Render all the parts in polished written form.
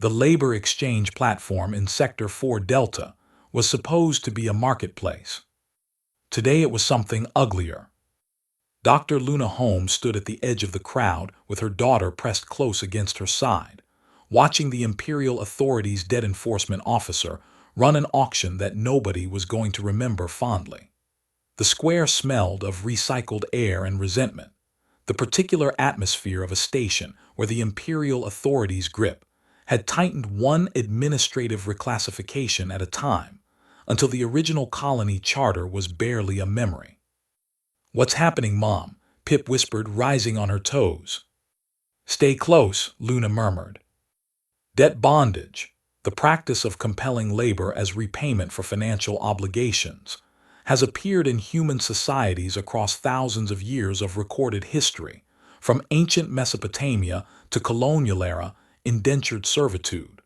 The labor exchange platform in Sector 4 Delta was supposed to be a marketplace. Today it was something uglier. Dr. Luna Holmes stood at the edge of the crowd with her daughter pressed close against her side, watching the Imperial authorities' debt enforcement officer run an auction that nobody was going to remember fondly. The square smelled of recycled air and resentment, the particular atmosphere of a station where the Imperial authorities' grip had tightened one administrative reclassification at a time until the original colony charter was barely a memory. "What's happening, Mom?" Pip whispered, rising on her toes. "Stay close," Luna murmured. Debt bondage, the practice of compelling labor as repayment for financial obligations, has appeared in human societies across thousands of years of recorded history, from ancient Mesopotamia to colonial-era indentured servitude.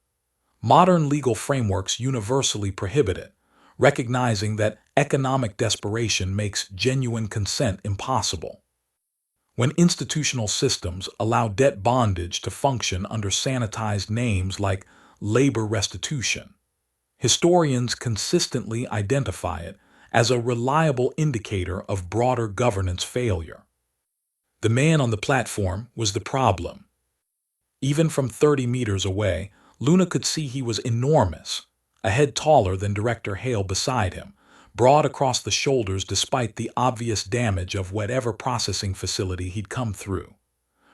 Modern legal frameworks universally prohibit it, recognizing that economic desperation makes genuine consent impossible. When institutional systems allow debt bondage to function under sanitized names like labor restitution, historians consistently identify it as a reliable indicator of broader governance failure. The man on the platform was the problem. Even from 30 meters away, Luna could see he was enormous, a head taller than Director Hale beside him, broad across the shoulders despite the obvious damage of whatever processing facility he'd come through.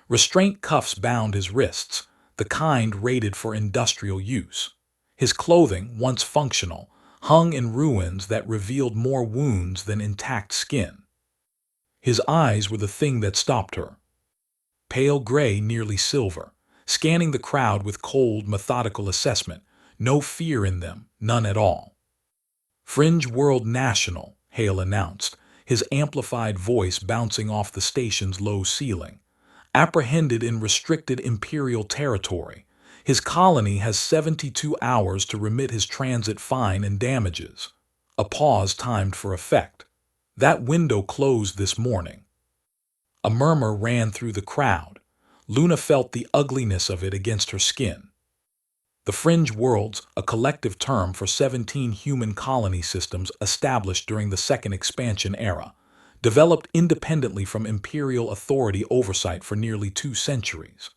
Restraint cuffs bound his wrists, the kind rated for industrial use. His clothing, once functional, hung in ruins that revealed more wounds than intact skin. His eyes were the thing that stopped her. Pale gray, nearly silver, scanning the crowd with cold, methodical assessment, no fear in them, none at all. "Fringe World National," Hale announced, his amplified voice bouncing off the station's low ceiling. "Apprehended in restricted Imperial territory. His colony has 72 hours to remit his transit fine and damages." A pause timed for effect. "That window closed this morning." A murmur ran through the crowd. Luna felt the ugliness of it against her skin. The Fringe Worlds, a collective term for 17 human colony systems established during the Second Expansion era, developed independently from Imperial authority oversight for nearly 2 centuries.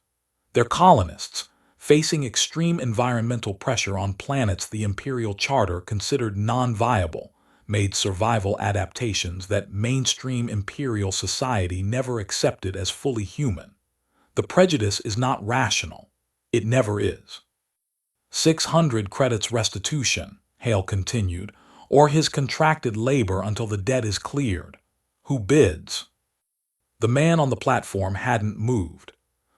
Their colonists, facing extreme environmental pressure on planets the Imperial Charter considered non-viable, made survival adaptations that mainstream Imperial society never accepted as fully human. The prejudice is not rational. It never is. 600 credits restitution, Hale continued, or his contracted labor until the debt is cleared. Who bids? The man on the platform hadn't moved,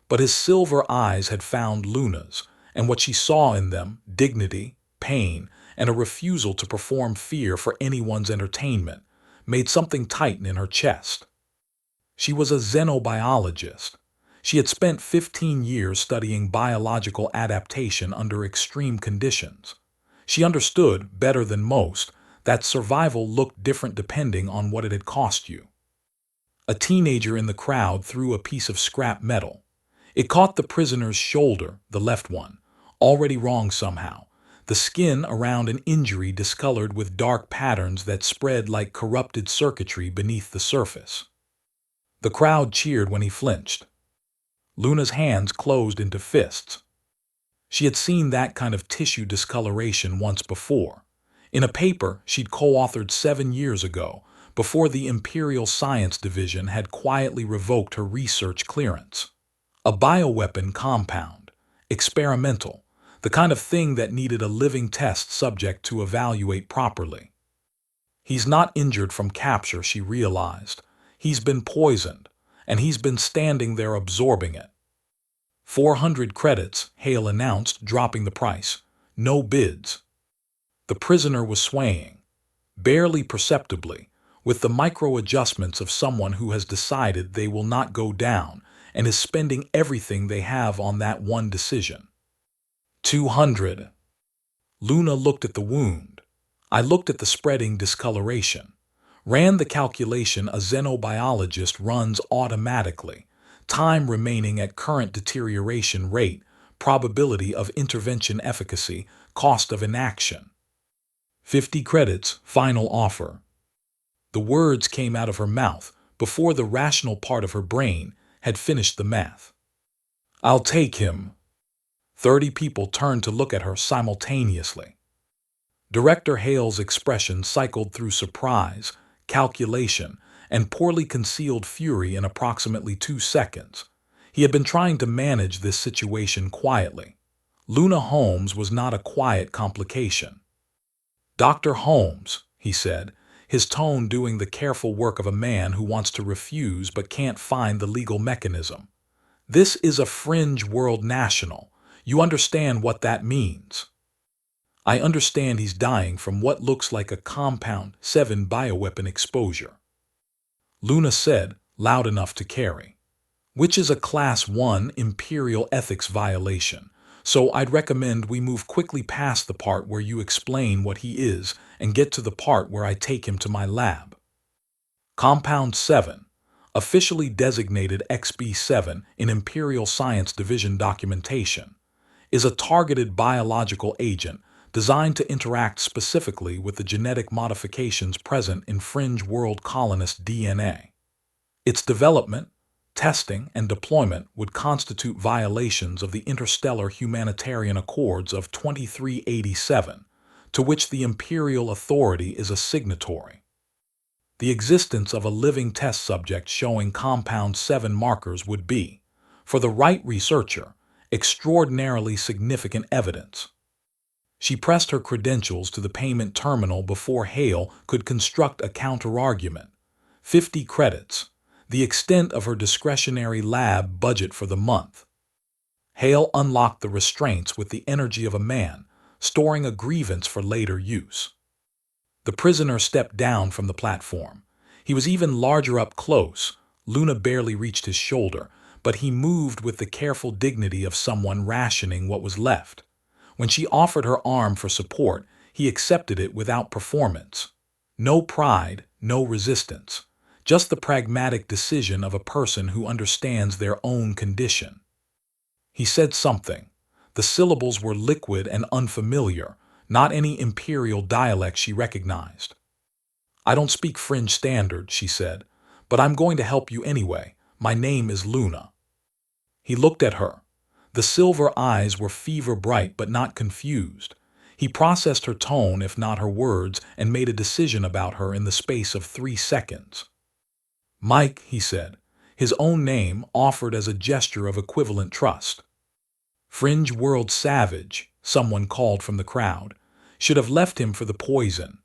but his silver eyes had found Luna's, and what she saw in them, dignity, pain, and a refusal to perform fear for anyone's entertainment, made something tighten in her chest. She was a xenobiologist. She had spent 15 years studying biological adaptation under extreme conditions. She understood, better than most, that survival looked different depending on what it had cost you. A teenager in the crowd threw a piece of scrap metal. It caught the prisoner's shoulder, the left one, already wrong somehow, the skin around an injury discolored with dark patterns that spread like corrupted circuitry beneath the surface. The crowd cheered when he flinched. Luna's hands closed into fists. She had seen that kind of tissue discoloration once before, in a paper she'd co-authored 7 years ago, before the Imperial Science Division had quietly revoked her research clearance. A bioweapon compound, experimental, the kind of thing that needed a living test subject to evaluate properly. He's not injured from capture, she realized. He's been poisoned, and he's been standing there absorbing it. 400 credits, Hale announced, dropping the price. No bids. The prisoner was swaying, barely perceptibly, with the micro-adjustments of someone who has decided they will not go down and is spending everything they have on that one decision. 200. Luna looked at the wound. I looked at the spreading discoloration. Ran the calculation a xenobiologist runs automatically, time remaining at current deterioration rate, probability of intervention efficacy, cost of inaction. 50 credits, final offer. The words came out of her mouth before the rational part of her brain had finished the math. I'll take him. 30 people turned to look at her simultaneously. Director Hale's expression cycled through surprise, calculation, and poorly concealed fury in approximately 2 seconds. He had been trying to manage this situation quietly. Luna Holmes was not a quiet complication. Dr. Holmes, he said, his tone doing the careful work of a man who wants to refuse but can't find the legal mechanism. This is a fringe world national. You understand what that means. I understand he's dying from what looks like a compound 7 bioweapon exposure. Luna said, loud enough to carry. Which is a Class 1 Imperial ethics violation. So I'd recommend we move quickly past the part where you explain what he is and get to the part where I take him to my lab. Compound 7, officially designated XB7 in Imperial Science Division documentation, is a targeted biological agent designed to interact specifically with the genetic modifications present in fringe world colonist DNA. Its development, testing, and deployment would constitute violations of the Interstellar Humanitarian Accords of 2387, to which the Imperial Authority is a signatory. The existence of a living test subject showing Compound 7 markers would be, for the right researcher, extraordinarily significant evidence. She pressed her credentials to the payment terminal before Hale could construct a counterargument. 50 credits. The extent of her discretionary lab budget for the month. Hale unlocked the restraints with the energy of a man, storing a grievance for later use. The prisoner stepped down from the platform. He was even larger up close. Luna barely reached his shoulder, but he moved with the careful dignity of someone rationing what was left. When she offered her arm for support, he accepted it without performance. No pride, no resistance. Just the pragmatic decision of a person who understands their own condition. He said something. The syllables were liquid and unfamiliar, not any imperial dialect she recognized. I don't speak fringe standard, she said, but I'm going to help you anyway. My name is Luna. He looked at her. The silver eyes were fever bright but not confused. He processed her tone, if not her words, and made a decision about her in the space of 3 seconds. Mike, he said, his own name offered as a gesture of equivalent trust. Fringe world savage, someone called from the crowd, should have left him for the poison.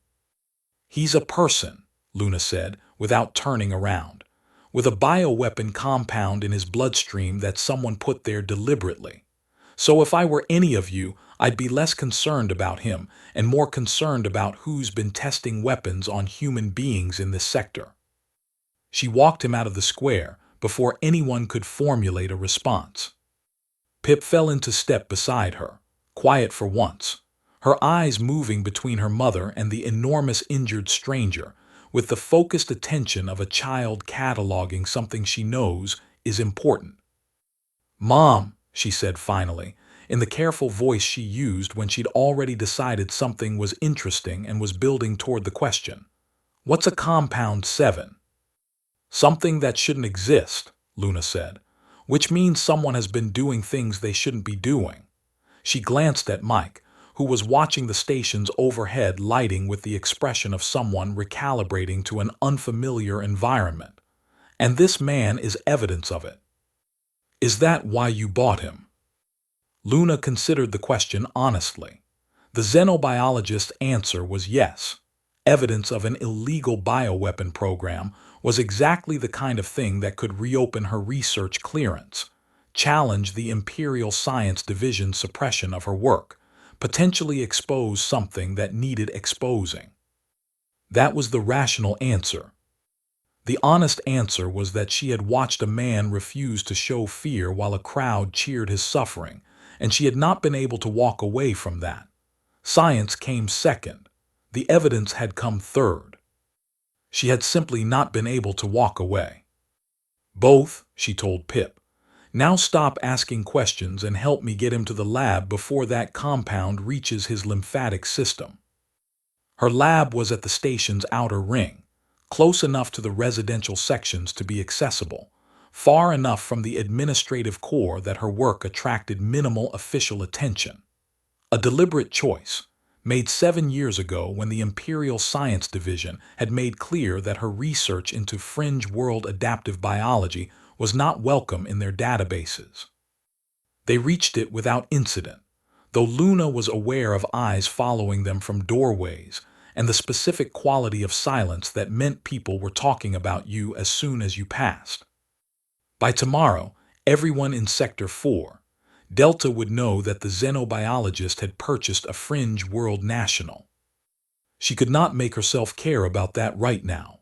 He's a person, Luna said, without turning around, with a bioweapon compound in his bloodstream that someone put there deliberately. So if I were any of you, I'd be less concerned about him and more concerned about who's been testing weapons on human beings in this sector. She walked him out of the square before anyone could formulate a response. Pip fell into step beside her, quiet for once, her eyes moving between her mother and the enormous injured stranger, with the focused attention of a child cataloging something she knows is important. Mom, she said finally, in the careful voice she used when she'd already decided something was interesting and was building toward the question. What's a compound 7? Something that shouldn't exist, Luna said, which means someone has been doing things they shouldn't be doing. She glanced at Mike, who was watching the station's overhead lighting with the expression of someone recalibrating to an unfamiliar environment. And this man is evidence of it. Is that why you bought him? Luna considered the question honestly. The xenobiologist's answer was yes. Evidence of an illegal bioweapon program was exactly the kind of thing that could reopen her research clearance, challenge the Imperial Science Division's suppression of her work, potentially expose something that needed exposing. That was the rational answer. The honest answer was that she had watched a man refuse to show fear while a crowd cheered his suffering, and she had not been able to walk away from that. Science came second. The evidence had come third. She had simply not been able to walk away. Both, she told Pip. Now stop asking questions and help me get him to the lab before that compound reaches his lymphatic system. Her lab was at the station's outer ring, close enough to the residential sections to be accessible, far enough from the administrative core that her work attracted minimal official attention. A deliberate choice, made 7 years ago when the Imperial Science Division had made clear that her research into fringe world adaptive biology was not welcome in their databases. They reached it without incident, though Luna was aware of eyes following them from doorways and the specific quality of silence that meant people were talking about you as soon as you passed. By tomorrow, everyone in Sector 4, Delta would know that the xenobiologist had purchased a fringe world national. She could not make herself care about that right now.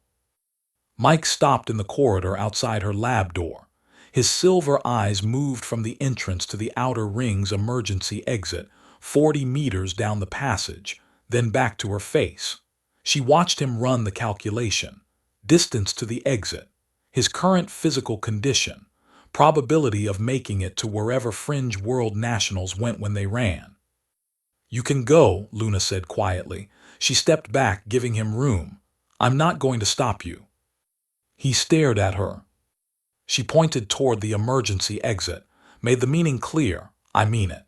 Mike stopped in the corridor outside her lab door. His silver eyes moved from the entrance to the outer ring's emergency exit, 40 meters down the passage, then back to her face. She watched him run the calculation. Distance to the exit, his current physical condition, probability of making it to wherever fringe world nationals went when they ran. "You can go," Luna said quietly. She stepped back, giving him room. "I'm not going to stop you." He stared at her. She pointed toward the emergency exit, made the meaning clear. "I mean it.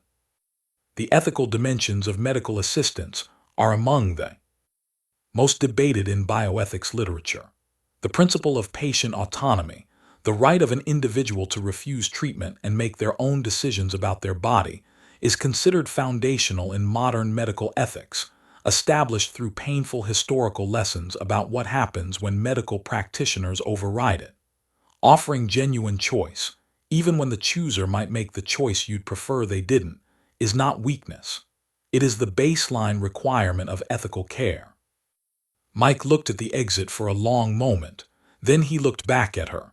The ethical dimensions of medical assistance are among the most debated in bioethics literature. The principle of patient autonomy, the right of an individual to refuse treatment and make their own decisions about their body, is considered foundational in modern medical ethics, established through painful historical lessons about what happens when medical practitioners override it. Offering genuine choice, even when the chooser might make the choice you'd prefer they didn't, is not weakness. It is the baseline requirement of ethical care." Mike looked at the exit for a long moment, then he looked back at her.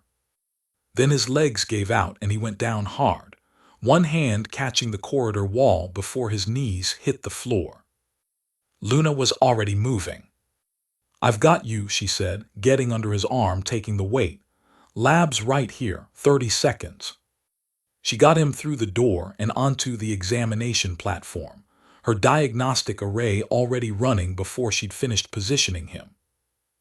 Then his legs gave out and he went down hard, one hand catching the corridor wall before his knees hit the floor. Luna was already moving. "I've got you," she said, getting under his arm, taking the weight. "Lab's right here, 30 seconds. She got him through the door and onto the examination platform, her diagnostic array already running before she'd finished positioning him.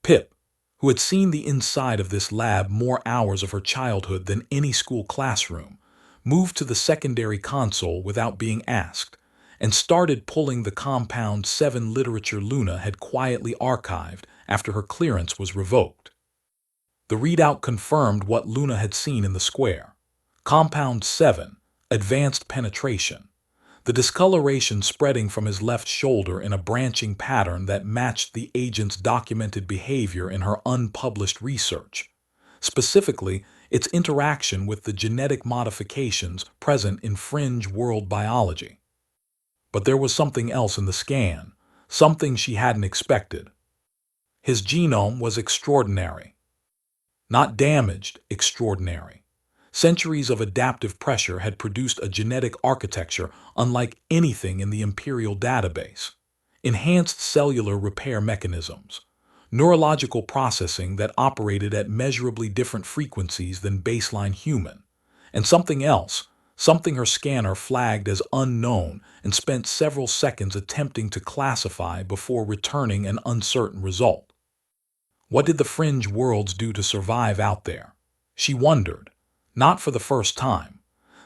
Pip, who had seen the inside of this lab more hours of her childhood than any school classroom, moved to the secondary console without being asked, and started pulling the Compound 7 literature Luna had quietly archived after her clearance was revoked. The readout confirmed what Luna had seen in the square. Compound 7, Advanced Penetration. The discoloration spreading from his left shoulder in a branching pattern that matched the agent's documented behavior in her unpublished research. Specifically, its interaction with the genetic modifications present in fringe world biology. But there was something else in the scan, something she hadn't expected. His genome was extraordinary. Not damaged, extraordinary. Centuries of adaptive pressure had produced a genetic architecture unlike anything in the Imperial database. Enhanced cellular repair mechanisms, neurological processing that operated at measurably different frequencies than baseline human, and something else, something her scanner flagged as unknown and spent several seconds attempting to classify before returning an uncertain result. What did the fringe worlds do to survive out there? She wondered. Not for the first time.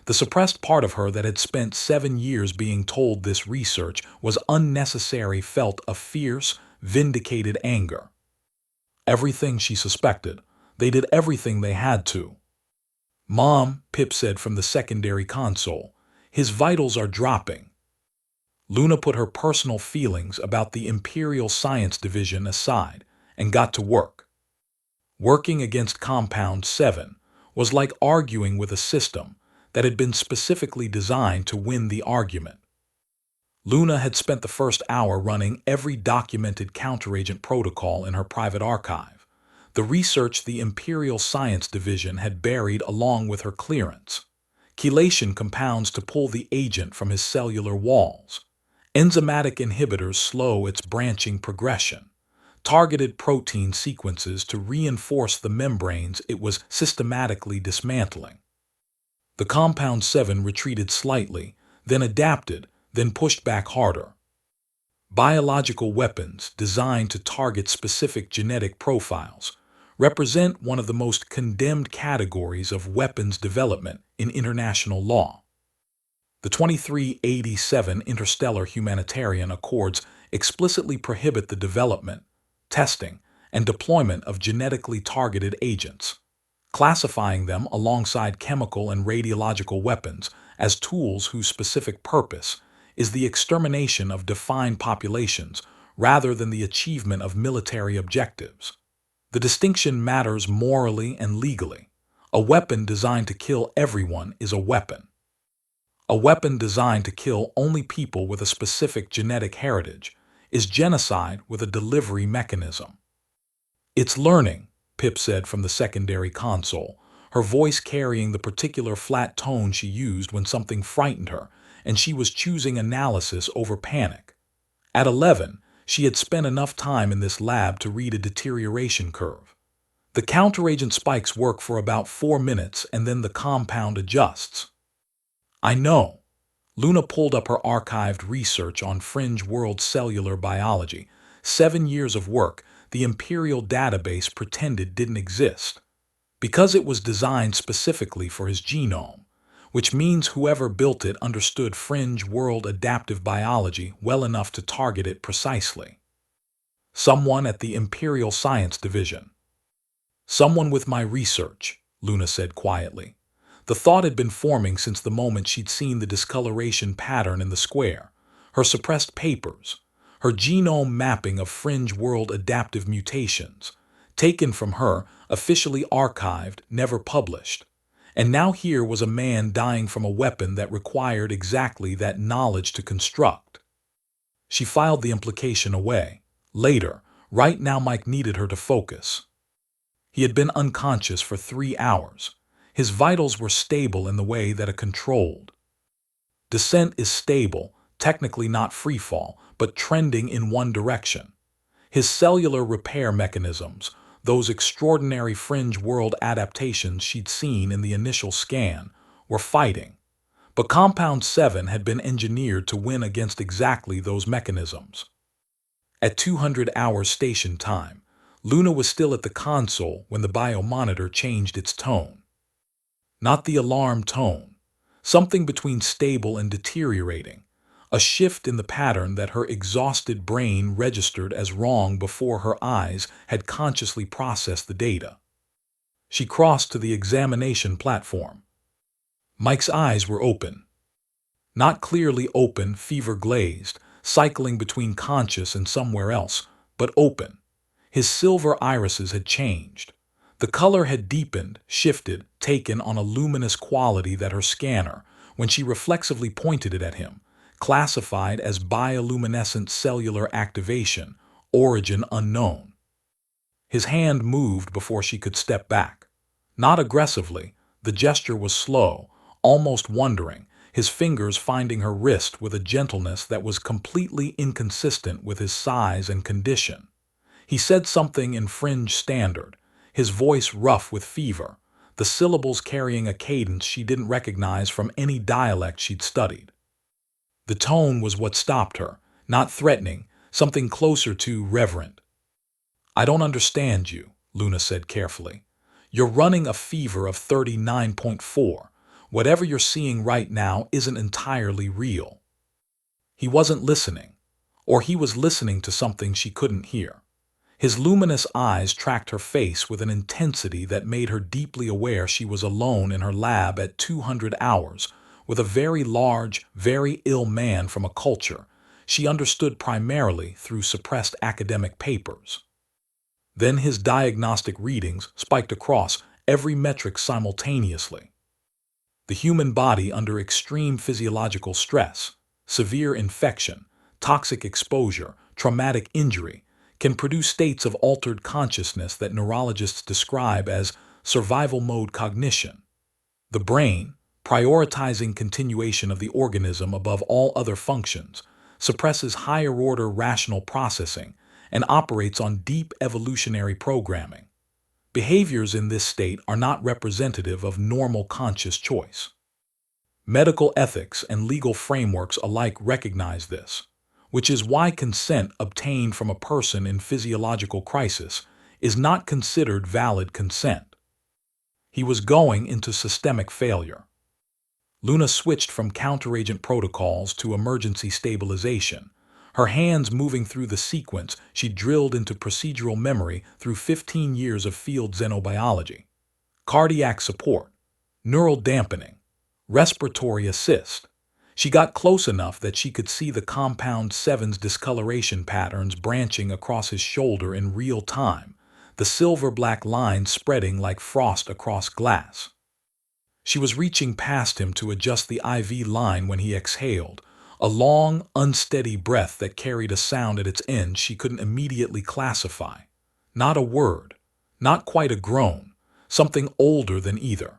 The suppressed part of her that had spent 7 years being told this research was unnecessary felt a fierce, vindicated anger. Everything she suspected. They did everything they had to. "Mom," Pip said from the secondary console, "his vitals are dropping." Luna put her personal feelings about the Imperial Science Division aside and got to work. Working against Compound 7 was like arguing with a system that had been specifically designed to win the argument. Luna had spent the first hour running every documented counteragent protocol in her private archive, the research the Imperial Science Division had buried along with her clearance. Chelation compounds to pull the agent from his cellular walls. Enzymatic inhibitors slow its branching progression. Targeted protein sequences to reinforce the membranes it was systematically dismantling. The Compound 7 retreated slightly, then adapted, then pushed back harder. Biological weapons designed to target specific genetic profiles represent one of the most condemned categories of weapons development in international law. The 2387 Interstellar Humanitarian Accords explicitly prohibit the development, testing, and deployment of genetically targeted agents, classifying them alongside chemical and radiological weapons as tools whose specific purpose is the extermination of defined populations rather than the achievement of military objectives. The distinction matters morally and legally. A weapon designed to kill everyone is a weapon. A weapon designed to kill only people with a specific genetic heritage is genocide with a delivery mechanism. "It's learning," Pip said from the secondary console, her voice carrying the particular flat tone she used when something frightened her and she was choosing analysis over panic. At 11, she had spent enough time in this lab to read a deterioration curve. The counteragent spikes work for about 4 minutes and then the compound adjusts. "I know." Luna pulled up her archived research on fringe world cellular biology. 7 years of work the Imperial database pretended didn't exist. Because it was designed specifically for his genome, which means whoever built it understood fringe world adaptive biology well enough to target it precisely. "Someone at the Imperial Science Division." "Someone with my research," Luna said quietly. The thought had been forming since the moment she'd seen the discoloration pattern in the square, her suppressed papers, her genome mapping of fringe world adaptive mutations, taken from her, officially archived, never published. And now here was a man dying from a weapon that required exactly that knowledge to construct. She filed the implication away. Later, right now Mike needed her to focus. He had been unconscious for 3 hours. His vitals were stable in the way that a controlled descent is stable, technically not freefall, but trending in one direction. His cellular repair mechanisms, those extraordinary fringe world adaptations she'd seen in the initial scan, were fighting. But Compound 7 had been engineered to win against exactly those mechanisms. At 200 hours station time, Luna was still at the console when the biomonitor changed its tone. Not the alarm tone, something between stable and deteriorating, a shift in the pattern that her exhausted brain registered as wrong before her eyes had consciously processed the data. She crossed to the examination platform. Mike's eyes were open. Not clearly open, fever-glazed, cycling between conscious and somewhere else, but open. His silver irises had changed. The color had deepened, shifted, taken on a luminous quality that her scanner, when she reflexively pointed it at him, classified as bioluminescent cellular activation, origin unknown. His hand moved before she could step back. Not aggressively, the gesture was slow, almost wondering, his fingers finding her wrist with a gentleness that was completely inconsistent with his size and condition. He said something in fringe standard, his voice rough with fever, the syllables carrying a cadence she didn't recognize from any dialect she'd studied. The tone was what stopped her, not threatening, something closer to reverent. "I don't understand you," Luna said carefully. "You're running a fever of 39.4. Whatever you're seeing right now isn't entirely real." He wasn't listening, or he was listening to something she couldn't hear. His luminous eyes tracked her face with an intensity that made her deeply aware she was alone in her lab at 200 hours, with a very large, very ill man from a culture she understood primarily through suppressed academic papers. Then his diagnostic readings spiked across every metric simultaneously. The human body under extreme physiological stress, severe infection, toxic exposure, traumatic injury, can produce states of altered consciousness that neurologists describe as survival mode cognition. The brain, prioritizing continuation of the organism above all other functions, suppresses higher-order rational processing and operates on deep evolutionary programming. Behaviors in this state are not representative of normal conscious choice. Medical ethics and legal frameworks alike recognize this, which is why consent obtained from a person in physiological crisis is not considered valid consent. He was going into systemic failure. Luna switched from counteragent protocols to emergency stabilization, her hands moving through the sequence she drilled into procedural memory through 15 years of field xenobiology. Cardiac support, neural dampening, respiratory assist. She got close enough that she could see the compound 7's discoloration patterns branching across his shoulder in real time, the silver-black lines spreading like frost across glass. She was reaching past him to adjust the IV line when he exhaled, a long, unsteady breath that carried a sound at its end she couldn't immediately classify. Not a word, not quite a groan, something older than either.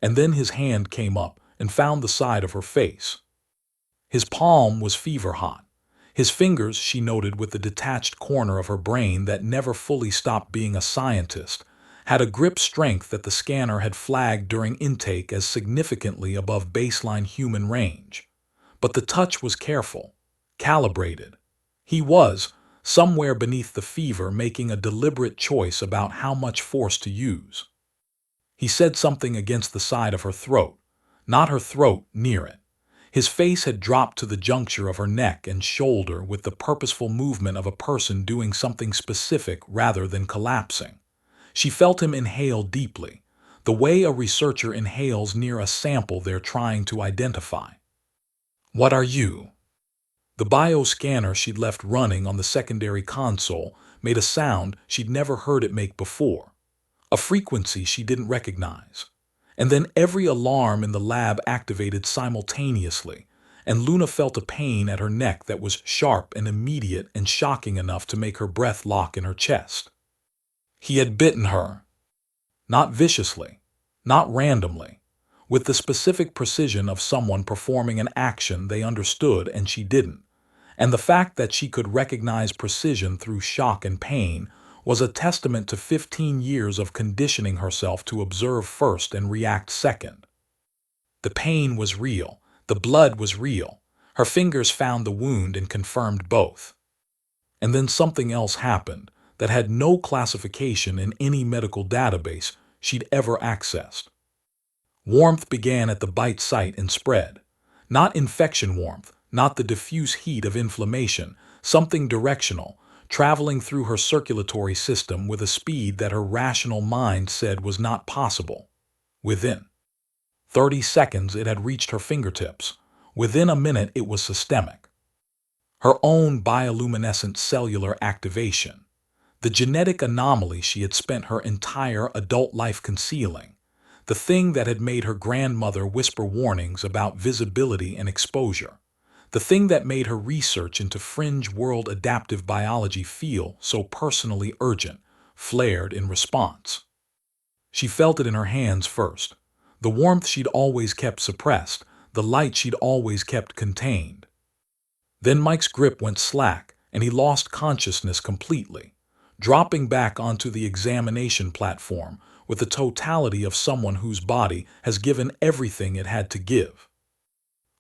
And then his hand came up and found the side of her face. His palm was fever-hot. His fingers, she noted with the detached corner of her brain that never fully stopped being a scientist, had a grip strength that the scanner had flagged during intake as significantly above baseline human range. But the touch was careful, calibrated. He was, somewhere beneath the fever, making a deliberate choice about how much force to use. He said something against the side of her throat, not her throat, near it. His face had dropped to the juncture of her neck and shoulder with the purposeful movement of a person doing something specific rather than collapsing. She felt him inhale deeply, the way a researcher inhales near a sample they're trying to identify. "What are you?" The bioscanner she'd left running on the secondary console made a sound she'd never heard it make before, a frequency she didn't recognize. And then every alarm in the lab activated simultaneously, and Luna felt a pain at her neck that was sharp and immediate and shocking enough to make her breath lock in her chest. He had bitten her. Not viciously, not randomly, with the specific precision of someone performing an action they understood and she didn't. And the fact that she could recognize precision through shock and pain was a testament to 15 years of conditioning herself to observe first and react second. The pain was real, the blood was real. Her fingers found the wound and confirmed both. And then something else happened that had no classification in any medical database she'd ever accessed. Warmth began at the bite site and spread. Not infection warmth, not the diffuse heat of inflammation, something directional, traveling through her circulatory system with a speed that her rational mind said was not possible. Within 30 seconds it had reached her fingertips. Within a minute it was systemic. Her own bioluminescent cellular activation. The genetic anomaly she had spent her entire adult life concealing. The thing that had made her grandmother whisper warnings about visibility and exposure. The thing that made her research into fringe world adaptive biology feel so personally urgent, flared in response. She felt it in her hands first. The warmth she'd always kept suppressed, the light she'd always kept contained. Then Mike's grip went slack, and he lost consciousness completely, dropping back onto the examination platform with the totality of someone whose body has given everything it had to give.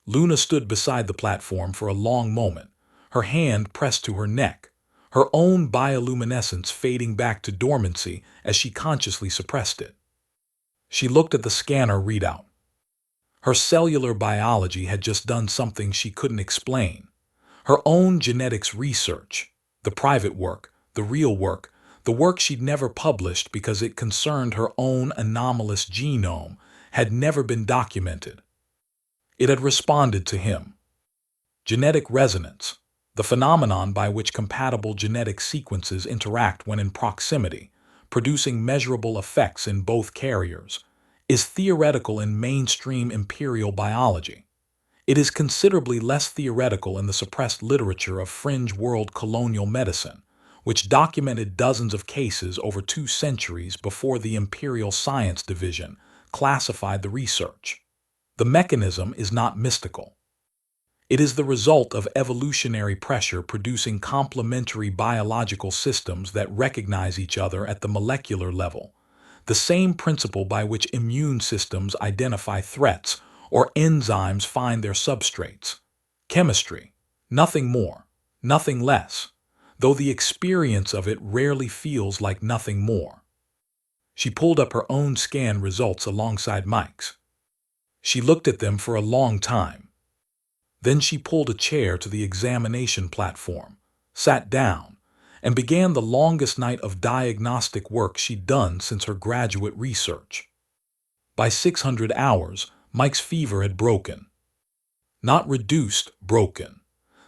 Luna stood beside the platform for a long moment, her hand pressed to her neck, her own bioluminescence fading back to dormancy as she consciously suppressed it. She looked at the scanner readout. Her cellular biology had just done something she couldn't explain. Her own genetics research, the private work, the real work, the work she'd never published because it concerned her own anomalous genome, had never been documented. It had responded to him. Genetic resonance, the phenomenon by which compatible genetic sequences interact when in proximity, producing measurable effects in both carriers, is theoretical in mainstream imperial biology. It is considerably less theoretical in the suppressed literature of fringe world colonial medicine, which documented dozens of cases over 2 centuries before the Imperial Science Division classified the research. The mechanism is not mystical. It is the result of evolutionary pressure producing complementary biological systems that recognize each other at the molecular level, the same principle by which immune systems identify threats or enzymes find their substrates. Chemistry. Nothing more, nothing less, though the experience of it rarely feels like nothing more. She pulled up her own scan results alongside Mike's. She looked at them for a long time. Then she pulled a chair to the examination platform, sat down, and began the longest night of diagnostic work she'd done since her graduate research. By 600 hours, Mike's fever had broken. Not reduced, broken.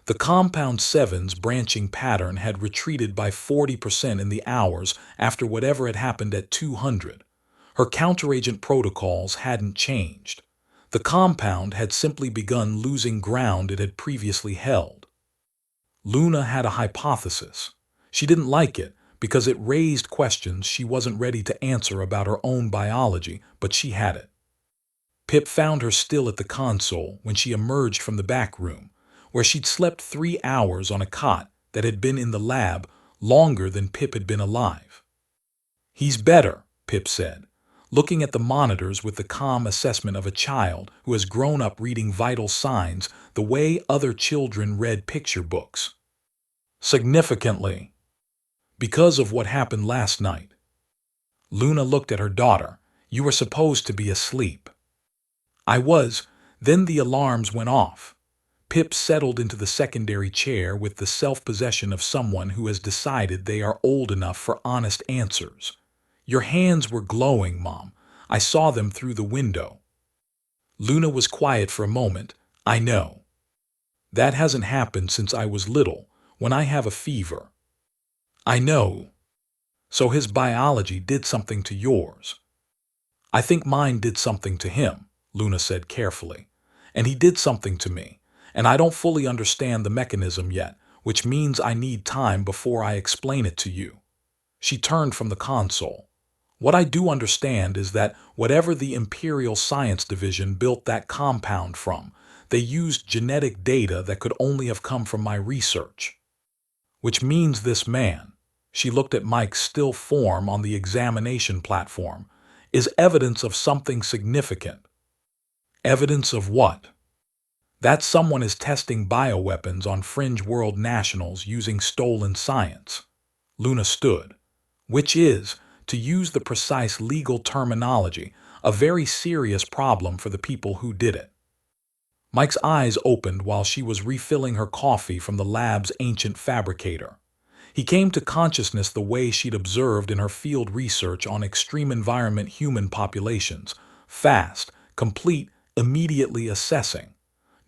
The compound 7's branching pattern had retreated by 40% in the hours after whatever had happened at 200. Her counteragent protocols hadn't changed. The compound had simply begun losing ground it had previously held. Luna had a hypothesis. She didn't like it because it raised questions she wasn't ready to answer about her own biology, but she had it. Pip found her still at the console when she emerged from the back room, where she'd slept 3 hours on a cot that had been in the lab longer than Pip had been alive. "He's better," Pip said, looking at the monitors with the calm assessment of a child who has grown up reading vital signs the way other children read picture books. "Significantly. Because of what happened last night." Luna looked at her daughter. "You were supposed to be asleep." "I was." Then the alarms went off. Pip settled into the secondary chair with the self-possession of someone who has decided they are old enough for honest answers. "Your hands were glowing, Mom. I saw them through the window." Luna was quiet for a moment. "I know. That hasn't happened since I was little, when I have a fever." "I know. So his biology did something to yours." "I think mine did something to him," Luna said carefully. "And he did something to me. And I don't fully understand the mechanism yet, which means I need time before I explain it to you." She turned from the console. "What I do understand is that whatever the Imperial Science Division built that compound from, they used genetic data that could only have come from my research. Which means this man," she looked at Mike's still form on the examination platform, "is evidence of something significant." "Evidence of what?" "That someone is testing bioweapons on fringe world nationals using stolen science." Luna stood. "Which is, to use the precise legal terminology, a very serious problem for the people who did it." Mike's eyes opened while she was refilling her coffee from the lab's ancient fabricator. He came to consciousness the way she'd observed in her field research on extreme environment human populations: fast, complete, immediately assessing.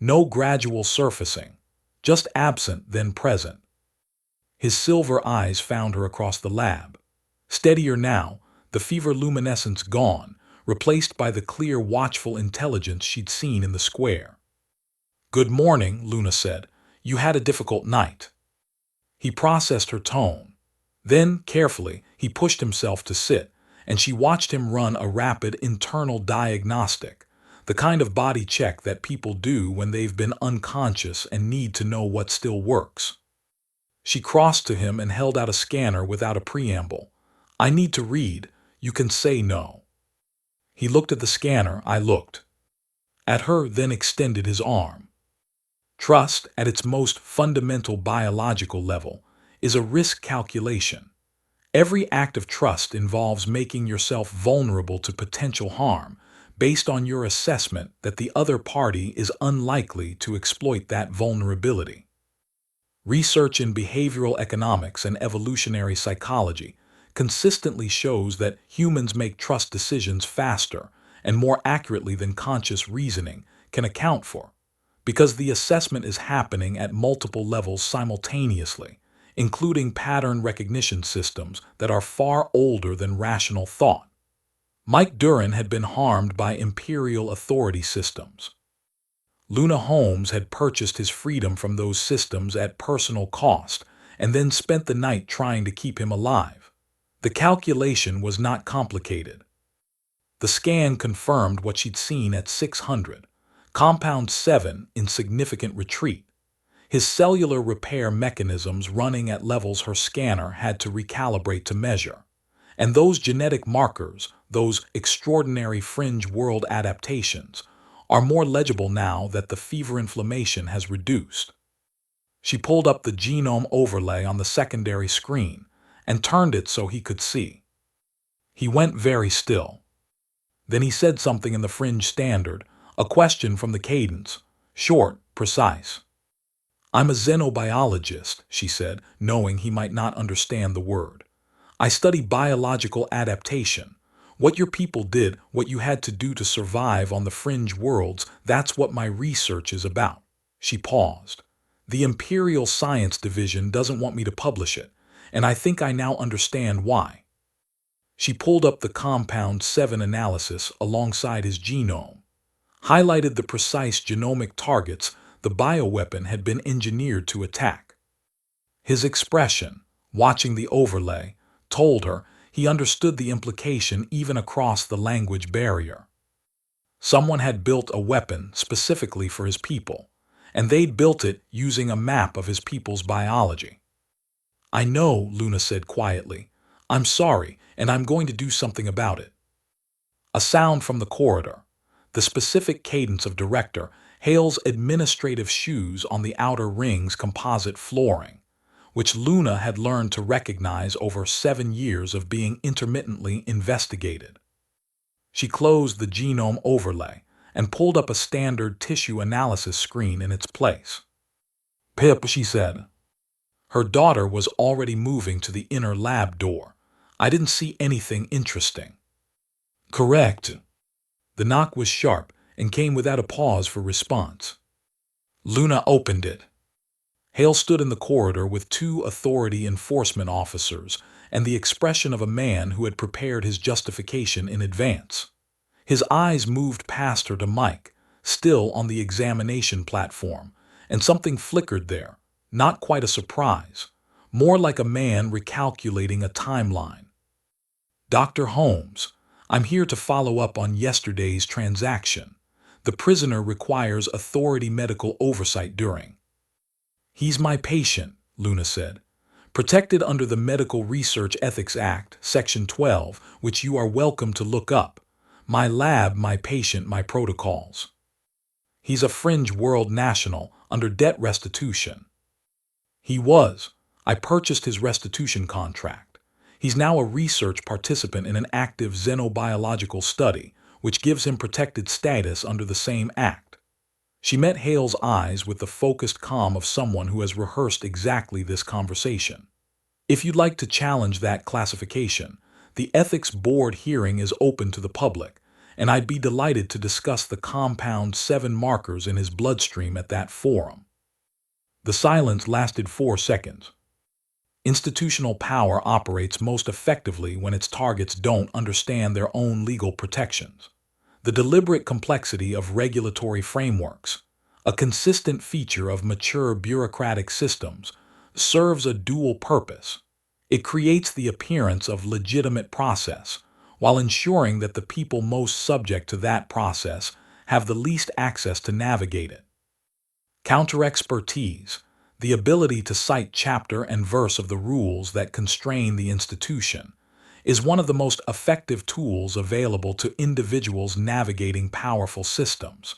No gradual surfacing, just absent then present. His silver eyes found her across the lab. Steadier now, the fever luminescence gone, replaced by the clear, watchful intelligence she'd seen in the square. "Good morning," Luna said. "You had a difficult night." He processed her tone. Then, carefully, he pushed himself to sit, and she watched him run a rapid internal diagnostic, the kind of body check that people do when they've been unconscious and need to know what still works. She crossed to him and held out a scanner without a preamble. "I need to read. You can say no." He looked at the scanner. I looked at her, then extended his arm. Trust, at its most fundamental biological level, is a risk calculation. Every act of trust involves making yourself vulnerable to potential harm, based on your assessment that the other party is unlikely to exploit that vulnerability. Research in behavioral economics and evolutionary psychology consistently shows that humans make trust decisions faster and more accurately than conscious reasoning can account for, because the assessment is happening at multiple levels simultaneously, including pattern recognition systems that are far older than rational thought. Mike Duran had been harmed by imperial authority systems. Luna Holmes had purchased his freedom from those systems at personal cost and then spent the night trying to keep him alive. The calculation was not complicated. The scan confirmed what she'd seen at 600, compound 7 in significant retreat. His cellular repair mechanisms running at levels her scanner had to recalibrate to measure. And those genetic markers, those extraordinary fringe world adaptations, are more legible now that the fever inflammation has reduced. She pulled up the genome overlay on the secondary screen and turned it so he could see. He went very still. Then he said something in the fringe standard, a question from the cadence, short, precise. "I'm a xenobiologist," she said, knowing he might not understand the word. "I study biological adaptation. What your people did, what you had to do to survive on the fringe worlds, that's what my research is about." She paused. "The Imperial Science Division doesn't want me to publish it, and I think I now understand why." She pulled up the compound 7 analysis alongside his genome, highlighted the precise genomic targets the bioweapon had been engineered to attack. His expression, watching the overlay, told her he understood the implication even across the language barrier. Someone had built a weapon specifically for his people, and they'd built it using a map of his people's biology. "I know," Luna said quietly. "I'm sorry, and I'm going to do something about it." A sound from the corridor, the specific cadence of Director Hale's administrative shoes on the outer ring's composite flooring, which Luna had learned to recognize over 7 years of being intermittently investigated. She closed the genome overlay and pulled up a standard tissue analysis screen in its place. "Pip," she said. Her daughter was already moving to the inner lab door. "I didn't see anything interesting." "Correct." The knock was sharp and came without a pause for response. Luna opened it. Hale stood in the corridor with 2 authority enforcement officers and the expression of a man who had prepared his justification in advance. His eyes moved past her to Mike, still on the examination platform, and something flickered there, not quite a surprise, more like a man recalculating a timeline. "Dr. Holmes, I'm here to follow up on yesterday's transaction. The prisoner requires authority medical oversight during." "He's my patient," Luna said. "Protected under the Medical Research Ethics Act, Section 12, which you are welcome to look up. My lab, my patient, my protocols." "He's a fringe world national under debt restitution." "He was. I purchased his restitution contract. He's now a research participant in an active xenobiological study, which gives him protected status under the same act." She met Hale's eyes with the focused calm of someone who has rehearsed exactly this conversation. "If you'd like to challenge that classification, the Ethics Board hearing is open to the public, and I'd be delighted to discuss the compound 7 markers in his bloodstream at that forum." The silence lasted 4 seconds. Institutional power operates most effectively when its targets don't understand their own legal protections. The deliberate complexity of regulatory frameworks, a consistent feature of mature bureaucratic systems, serves a dual purpose. It creates the appearance of legitimate process, while ensuring that the people most subject to that process have the least access to navigate it. Counter-expertise, the ability to cite chapter and verse of the rules that constrain the institution, is one of the most effective tools available to individuals navigating powerful systems.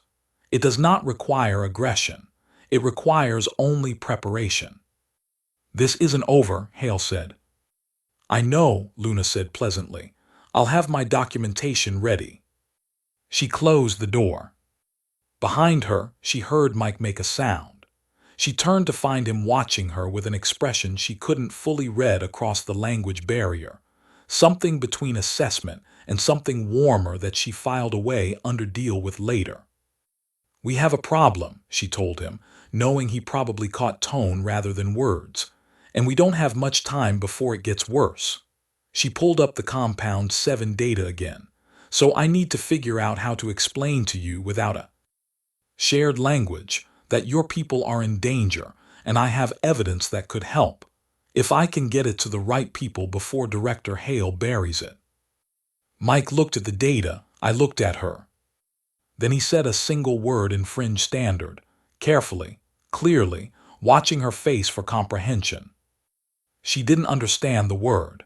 It does not require aggression. It requires only preparation. "This isn't over," Hale said. "I know," Luna said pleasantly. "I'll have my documentation ready." She closed the door. Behind her, she heard Mike make a sound. She turned to find him watching her with an expression she couldn't fully read across the language barrier, something between assessment and something warmer that she filed away under deal with later. "We have a problem," she told him, knowing he probably caught tone rather than words, "and we don't have much time before it gets worse." She pulled up the compound 7 data again. "So I need to figure out how to explain to you without a shared language that your people are in danger, and I have evidence that could help, if I can get it to the right people before Director Hale buries it." Mike looked at the data. I looked at her. Then he said a single word in fringe standard, carefully, clearly, watching her face for comprehension. She didn't understand the word,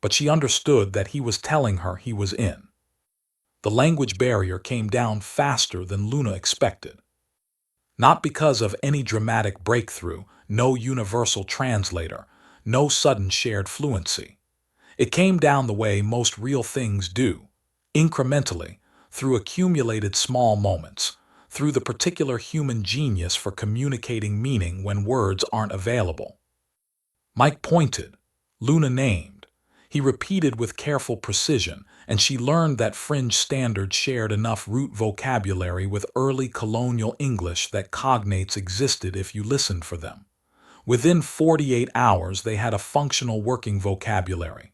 but she understood that he was telling her he was in. The language barrier came down faster than Luna expected. Not because of any dramatic breakthrough, no universal translator, no sudden shared fluency. It came down the way most real things do, incrementally, through accumulated small moments, through the particular human genius for communicating meaning when words aren't available. Mike pointed, Luna named. He repeated with careful precision, and she learned that fringe standards shared enough root vocabulary with early colonial English that cognates existed if you listened for them. Within 48 hours, they had a functional working vocabulary.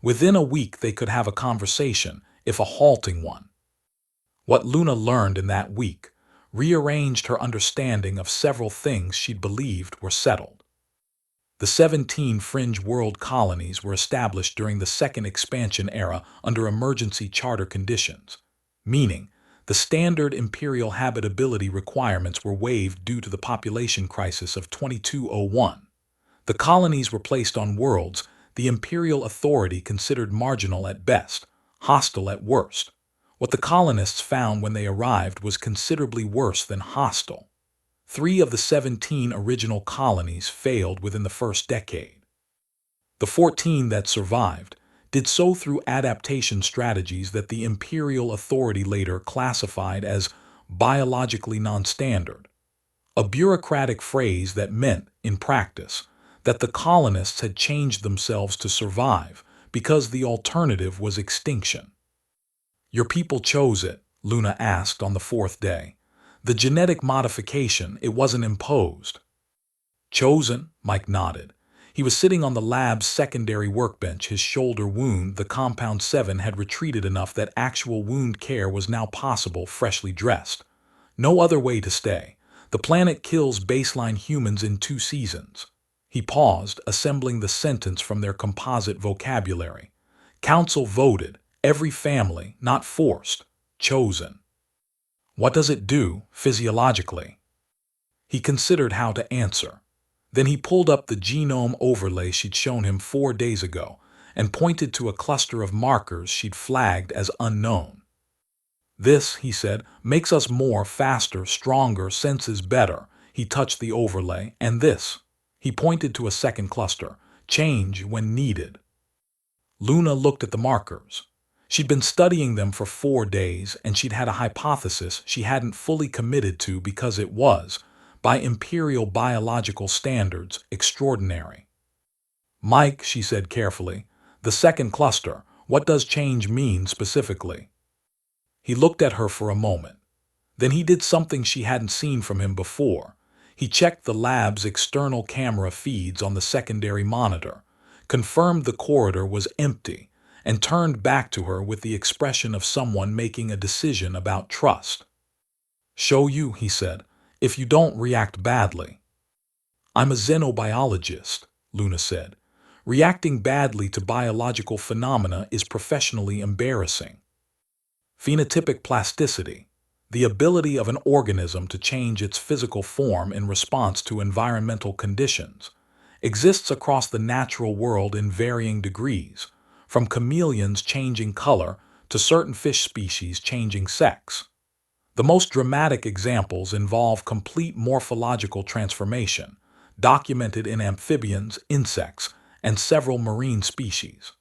Within a week, they could have a conversation, if a halting one. What Luna learned in that week rearranged her understanding of several things she'd believed were settled. The 17 fringe world colonies were established during the Second Expansion era under emergency charter conditions, meaning the standard imperial habitability requirements were waived due to the population crisis of 2201. The colonies were placed on worlds the imperial authority considered marginal at best, hostile at worst. What the colonists found when they arrived was considerably worse than hostile. 3 of the 17 original colonies failed within the first decade. The 14 that survived did so through adaptation strategies that the imperial authority later classified as biologically non-standard, a bureaucratic phrase that meant, in practice, that the colonists had changed themselves to survive because the alternative was extinction. Your people chose it, Luna asked on the 4th day. The genetic modification, it wasn't imposed. Chosen, Mike nodded. He was sitting on the lab's secondary workbench, his shoulder wound, the Compound 7 had retreated enough that actual wound care was now possible, freshly dressed. No other way to stay. The planet kills baseline humans in 2 seasons. He paused, assembling the sentence from their composite vocabulary. Council voted, every family, not forced, chosen. What does it do, physiologically? He considered how to answer. Then he pulled up the genome overlay she'd shown him 4 days ago and pointed to a cluster of markers she'd flagged as unknown. This, he said, makes us more, faster, stronger, senses better. He touched the overlay, and this. He pointed to a second cluster, change when needed. Luna looked at the markers. She'd been studying them for 4 days, and she'd had a hypothesis she hadn't fully committed to because it was, by imperial biological standards, extraordinary. Mike, she said carefully, the second cluster, what does change mean specifically? He looked at her for a moment. Then he did something she hadn't seen from him before. He checked the lab's external camera feeds on the secondary monitor, confirmed the corridor was empty, and turned back to her with the expression of someone making a decision about trust. Show you, he said, if you don't react badly. I'm a xenobiologist, Luna said. Reacting badly to biological phenomena is professionally embarrassing. Phenotypic plasticity, the ability of an organism to change its physical form in response to environmental conditions, exists across the natural world in varying degrees, from chameleons changing color to certain fish species changing sex. The most dramatic examples involve complete morphological transformation, documented in amphibians, insects, and several marine species.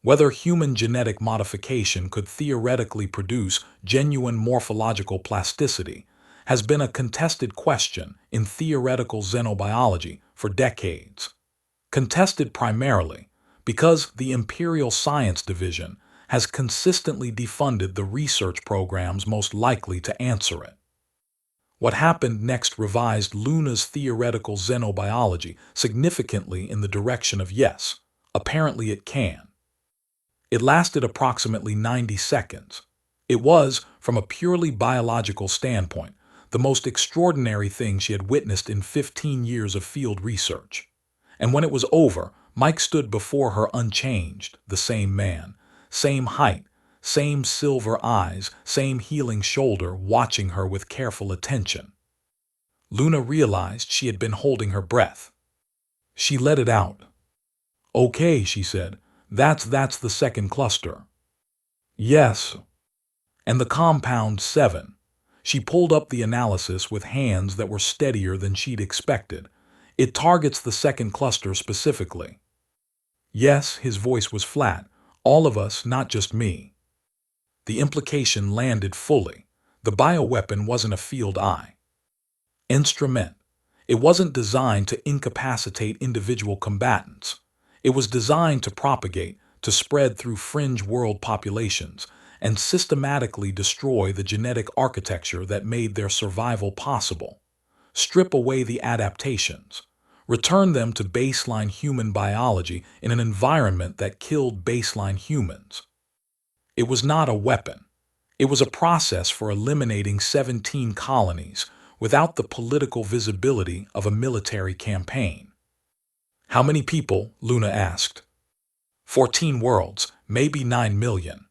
Whether human genetic modification could theoretically produce genuine morphological plasticity has been a contested question in theoretical xenobiology for decades. Contested primarily because the Imperial Science Division has consistently defunded the research programs most likely to answer it. What happened next revised Luna's theoretical xenobiology significantly in the direction of yes, apparently it can. It lasted approximately 90 seconds. It was, from a purely biological standpoint, the most extraordinary thing she had witnessed in 15 years of field research. And when it was over, Mike stood before her unchanged, the same man, same height, same silver eyes, same healing shoulder, watching her with careful attention. Luna realized she had been holding her breath. She let it out. Okay, she said, that's the second cluster. Yes. And the compound 7. She pulled up the analysis with hands that were steadier than she'd expected. It targets the second cluster specifically. Yes, his voice was flat. All of us, not just me. The implication landed fully. The bioweapon wasn't a field eye instrument. It wasn't designed to incapacitate individual combatants. It was designed to propagate, to spread through fringe world populations, and systematically destroy the genetic architecture that made their survival possible. Strip away the adaptations. Return them to baseline human biology in an environment that killed baseline humans. It was not a weapon. It was a process for eliminating 17 colonies without the political visibility of a military campaign. How many people? Luna asked. 14 worlds, maybe 9 million.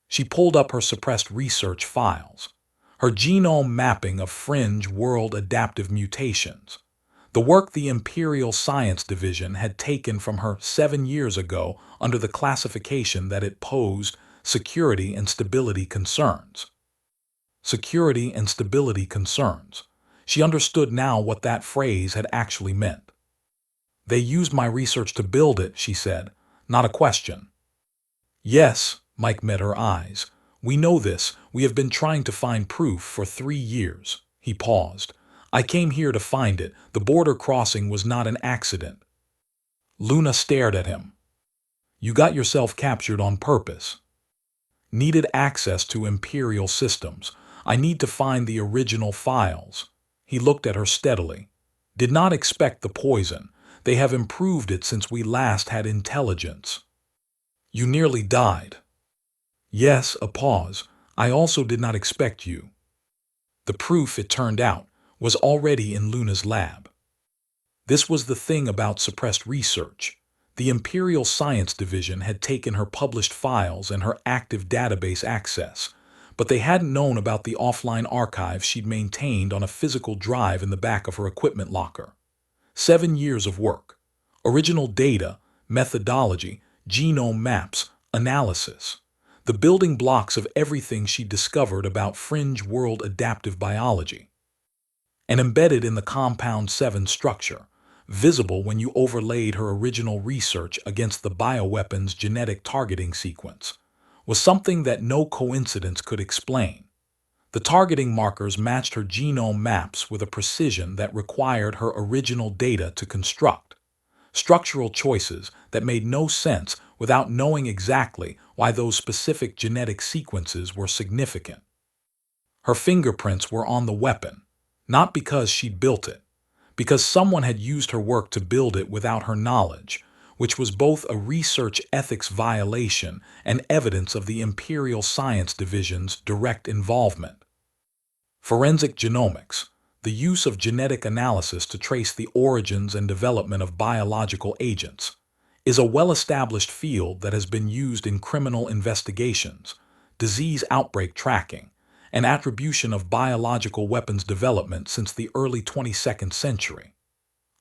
She pulled up her suppressed research files, her genome mapping of fringe world adaptive mutations, the work the Imperial Science Division had taken from her 7 years ago under the classification that it posed security and stability concerns. Security and stability concerns. She understood now what that phrase had actually meant. They used my research to build it, she said, not a question. Yes, Mike met her eyes. We know this. We have been trying to find proof for 3 years. He paused. I came here to find it. The border crossing was not an accident. Luna stared at him. You got yourself captured on purpose. Needed access to Imperial systems. I need to find the original files. He looked at her steadily. Did not expect the poison. They have improved it since we last had intelligence. You nearly died. Yes, a pause. I also did not expect you. The proof, it turned out, was already in Luna's lab. This was the thing about suppressed research. The Imperial Science Division had taken her published files and her active database access, but they hadn't known about the offline archive she'd maintained on a physical drive in the back of her equipment locker. 7 years of work. Original data, methodology, genome maps, analysis. The building blocks of everything she'd discovered about fringe world adaptive biology. And embedded in the compound 7 structure, visible when you overlaid her original research against the bioweapon's genetic targeting sequence, was something that no coincidence could explain. The targeting markers matched her genome maps with a precision that required her original data to construct. Structural choices that made no sense without knowing exactly why those specific genetic sequences were significant. Her fingerprints were on the weapon, not because she'd built it, because someone had used her work to build it without her knowledge, which was both a research ethics violation and evidence of the Imperial Science Division's direct involvement. Forensic genomics, the use of genetic analysis to trace the origins and development of biological agents, is a well-established field that has been used in criminal investigations, disease outbreak tracking, and attribution of biological weapons development since the early 22nd century.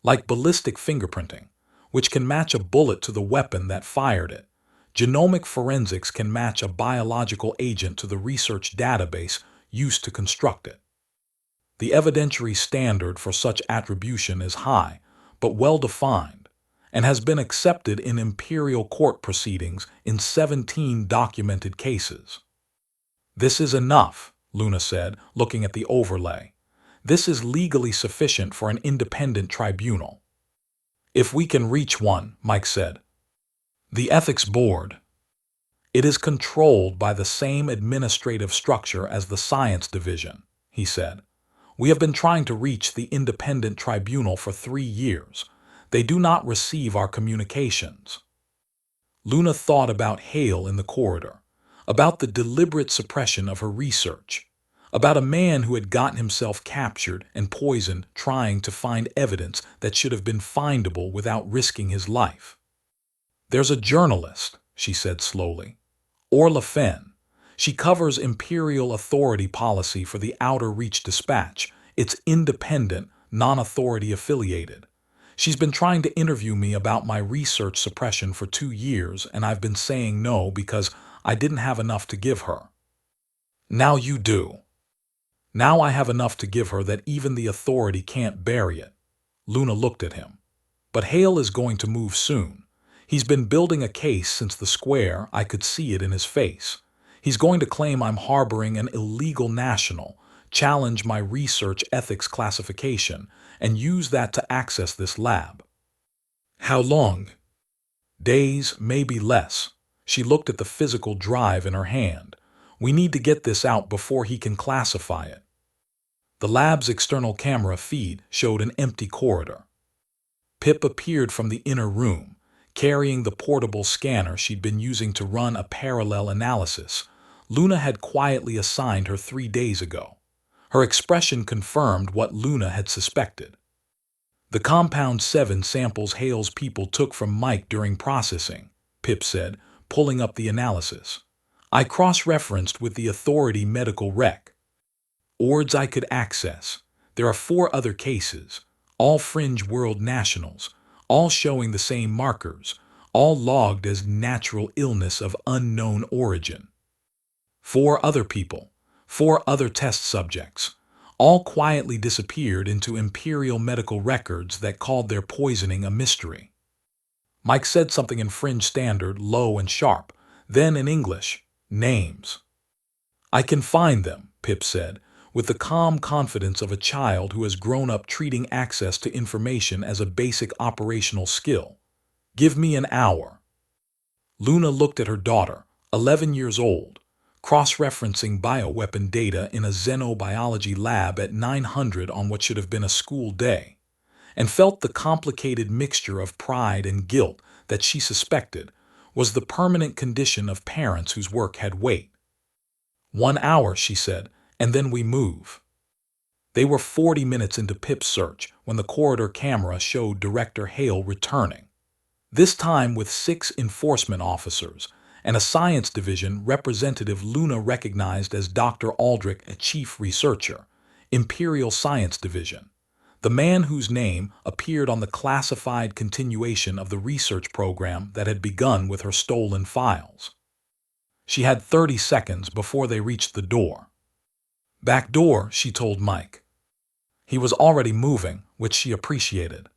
Like ballistic fingerprinting, which can match a bullet to the weapon that fired it, genomic forensics can match a biological agent to the research database used to construct it. The evidentiary standard for such attribution is high, but well-defined, and has been accepted in imperial court proceedings in 17 documented cases. This is enough, Luna said, looking at the overlay. This is legally sufficient for an independent tribunal. If we can reach one, Mike said. The ethics board. It is controlled by the same administrative structure as the science division, he said. We have been trying to reach the independent tribunal for 3 years. They do not receive our communications. Luna thought about Hale in the corridor, about the deliberate suppression of her research, about a man who had gotten himself captured and poisoned trying to find evidence that should have been findable without risking his life. There's a journalist, she said slowly. Orla Fenn. She covers Imperial Authority policy for the Outer Reach Dispatch. It's independent, non-authority affiliated. She's been trying to interview me about my research suppression for 2 years, and I've been saying no because I didn't have enough to give her. Now you do. Now I have enough to give her that even the authority can't bury it. Luna looked at him. But Hale is going to move soon. He's been building a case since the square. I could see it in his face. He's going to claim I'm harboring an illegal national, challenge my research ethics classification, and use that to access this lab. How long? Days, maybe less. She looked at the physical drive in her hand. We need to get this out before he can classify it. The lab's external camera feed showed an empty corridor. Pip appeared from the inner room, carrying the portable scanner she'd been using to run a parallel analysis Luna had quietly assigned her 3 days ago. Her expression confirmed what Luna had suspected. The Compound 7 samples Hale's people took from Mike during processing, Pip said, pulling up the analysis. I cross-referenced with the authority medical rec. Ords I could access. There are 4 other cases, all fringe world nationals, all showing the same markers, all logged as natural illness of unknown origin. 4 other people, 4 other test subjects, all quietly disappeared into Imperial medical records that called their poisoning a mystery. Mike said something in fringe standard, low and sharp, then in English, names. I can find them, Pip said, with the calm confidence of a child who has grown up treating access to information as a basic operational skill. Give me an hour. Luna looked at her daughter, 11 years old, cross-referencing bioweapon data in a xenobiology lab at 900 on what should have been a school day, and felt the complicated mixture of pride and guilt that she suspected was the permanent condition of parents whose work had weight. 1 hour, she said, and then we move. They were 40 minutes into Pip's search when the corridor camera showed Director Hale returning, this time with 6 enforcement officers and a science division representative Luna recognized as Dr. Aldrich, a chief researcher, Imperial Science Division, the man whose name appeared on the classified continuation of the research program that had begun with her stolen files. She had 30 seconds before they reached the door. Back door, she told Mike. He was already moving, which she appreciated.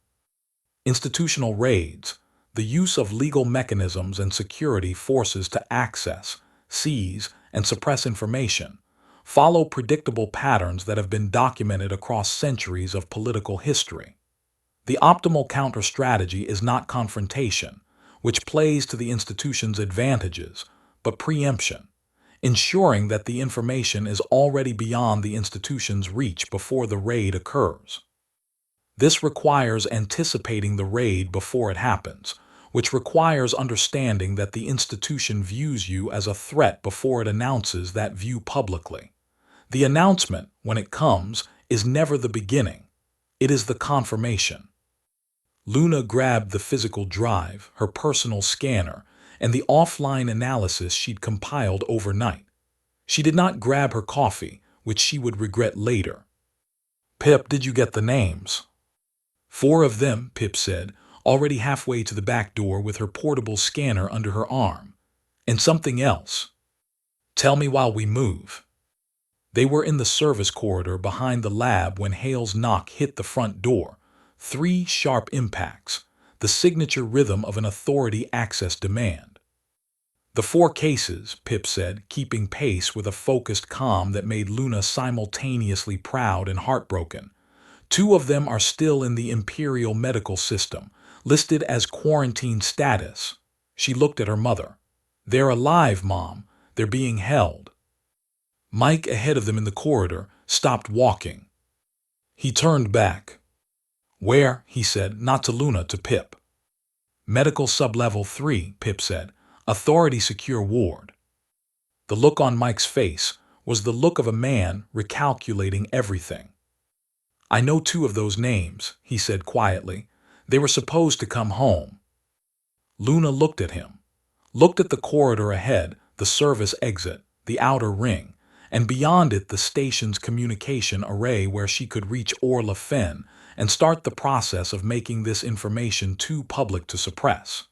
Institutional raids, the use of legal mechanisms and security forces to access, seize, and suppress information, follow predictable patterns that have been documented across centuries of political history. The optimal counter-strategy is not confrontation, which plays to the institution's advantages, but preemption, ensuring that the information is already beyond the institution's reach before the raid occurs. This requires anticipating the raid before it happens, which requires understanding that the institution views you as a threat before it announces that view publicly. The announcement, when it comes, is never the beginning. It is the confirmation. Luna grabbed the physical drive, her personal scanner, and the offline analysis she'd compiled overnight. She did not grab her coffee, which she would regret later. Pip, did you get the names? 4 of them, Pip said, already halfway to the back door with her portable scanner under her arm. And something else. Tell me while we move. They were in the service corridor behind the lab when Hale's knock hit the front door. 3 sharp impacts, the signature rhythm of an authority access demand. The 4 cases, Pip said, keeping pace with a focused calm that made Luna simultaneously proud and heartbroken. 2 of them are still in the Imperial medical system, listed as quarantine status. She looked at her mother. They're alive, Mom. They're being held. Mike, ahead of them in the corridor, stopped walking. He turned back. Where? He said, not to Luna, to Pip. Medical Sublevel 3, Pip said. Authority Secure Ward. The look on Mike's face was the look of a man recalculating everything. I know 2 of those names, he said quietly. They were supposed to come home. Luna looked at him, looked at the corridor ahead, the service exit, the outer ring, and beyond it the station's communication array where she could reach Orla Fenn and start the process of making this information too public to suppress.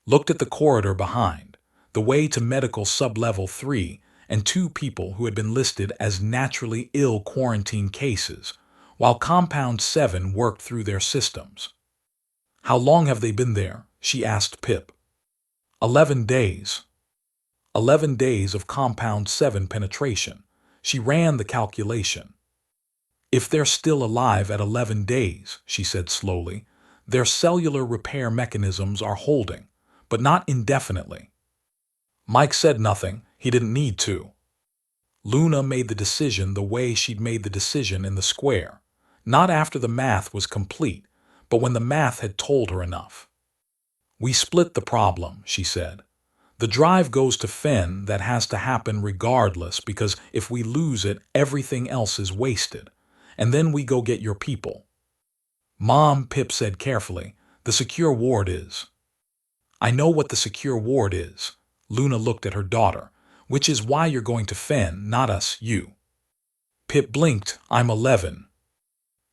Looked at the corridor behind, the way to Medical Sublevel 3, and 2 people who had been listed as naturally ill quarantine cases, while Compound 7 worked through their systems. "How long have they been there?" she asked Pip. 11 days. 11 days of Compound 7 penetration. She ran the calculation. "If they're still alive at 11 days," she said slowly, "their cellular repair mechanisms are holding, but not indefinitely." Mike said nothing. He didn't need to. Luna made the decision the way she'd made the decision in the square, not after the math was complete, but when the math had told her enough. "We split the problem," she said. "The drive goes to Finn. That has to happen regardless, because if we lose it, everything else is wasted. And then we go get your people." "Mom," Pip said carefully, "the secure ward is." "I know what the secure ward is." Luna looked at her daughter. "Which is why you're going to Finn, not us, you." Pip blinked. "I'm 11.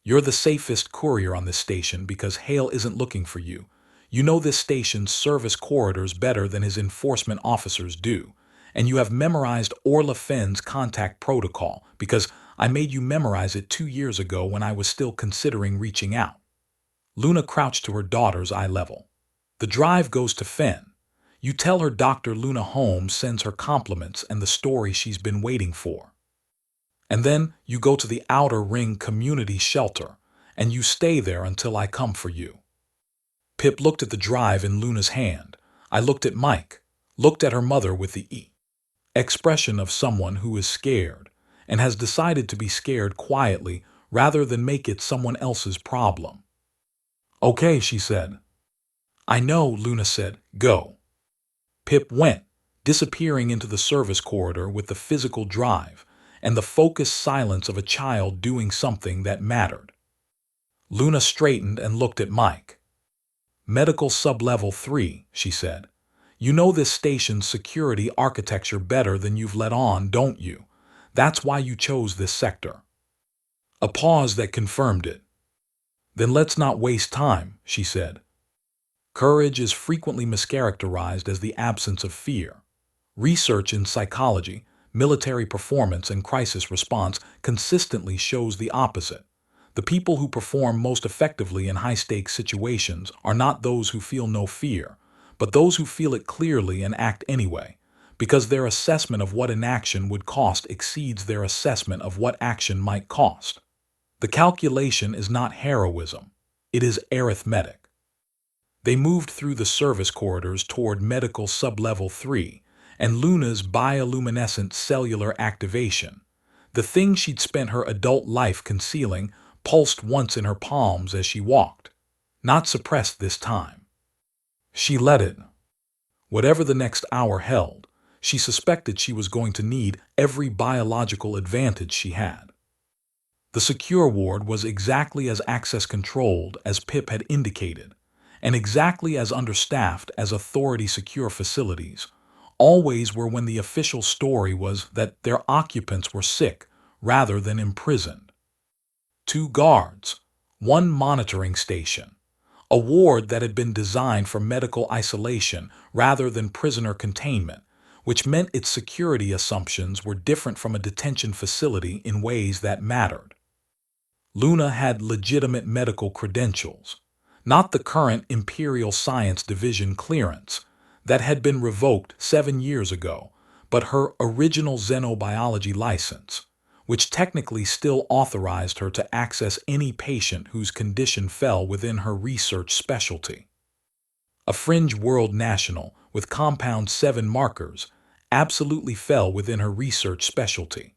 You're the safest courier on this station because Hale isn't looking for you. You know this station's service corridors better than his enforcement officers do, and you have memorized Orla Finn's contact protocol because I made you memorize it 2 years ago when I was still considering reaching out." Luna crouched to her daughter's eye level. "The drive goes to Finn. You tell her Dr. Luna Holmes sends her compliments and the story she's been waiting for. And then you go to the Outer Ring Community Shelter, and you stay there until I come for you." Pip looked at the drive in Luna's hand. I looked at Mike, looked at her mother with the expression of someone who is scared, and has decided to be scared quietly rather than make it someone else's problem. "Okay," she said. "I know," Luna said. "Go." Pip went, disappearing into the service corridor with the physical drive and the focused silence of a child doing something that mattered. Luna straightened and looked at Mike. "Medical Sublevel 3, she said. "You know this station's security architecture better than you've let on, don't you? That's why you chose this sector." A pause that confirmed it. "Then let's not waste time," she said. Courage is frequently mischaracterized as the absence of fear. Research in psychology, military performance, and crisis response consistently shows the opposite. The people who perform most effectively in high-stakes situations are not those who feel no fear, but those who feel it clearly and act anyway, because their assessment of what inaction would cost exceeds their assessment of what action might cost. The calculation is not heroism. It is arithmetic. They moved through the service corridors toward Medical Sublevel 3 and Luna's bioluminescent cellular activation. The thing she'd spent her adult life concealing pulsed once in her palms as she walked, not suppressed this time. She let it. Whatever the next hour held, she suspected she was going to need every biological advantage she had. The secure ward was exactly as access-controlled as Pip had indicated, and exactly as understaffed as authority-secure facilities, always were when the official story was that their occupants were sick rather than imprisoned. 2 guards, 1 monitoring station, a ward that had been designed for medical isolation rather than prisoner containment, which meant its security assumptions were different from a detention facility in ways that mattered. Luna had legitimate medical credentials, not the current Imperial Science Division clearance that had been revoked 7 years ago, but her original xenobiology license, which technically still authorized her to access any patient whose condition fell within her research specialty. A fringe world national with Compound 7 markers absolutely fell within her research specialty.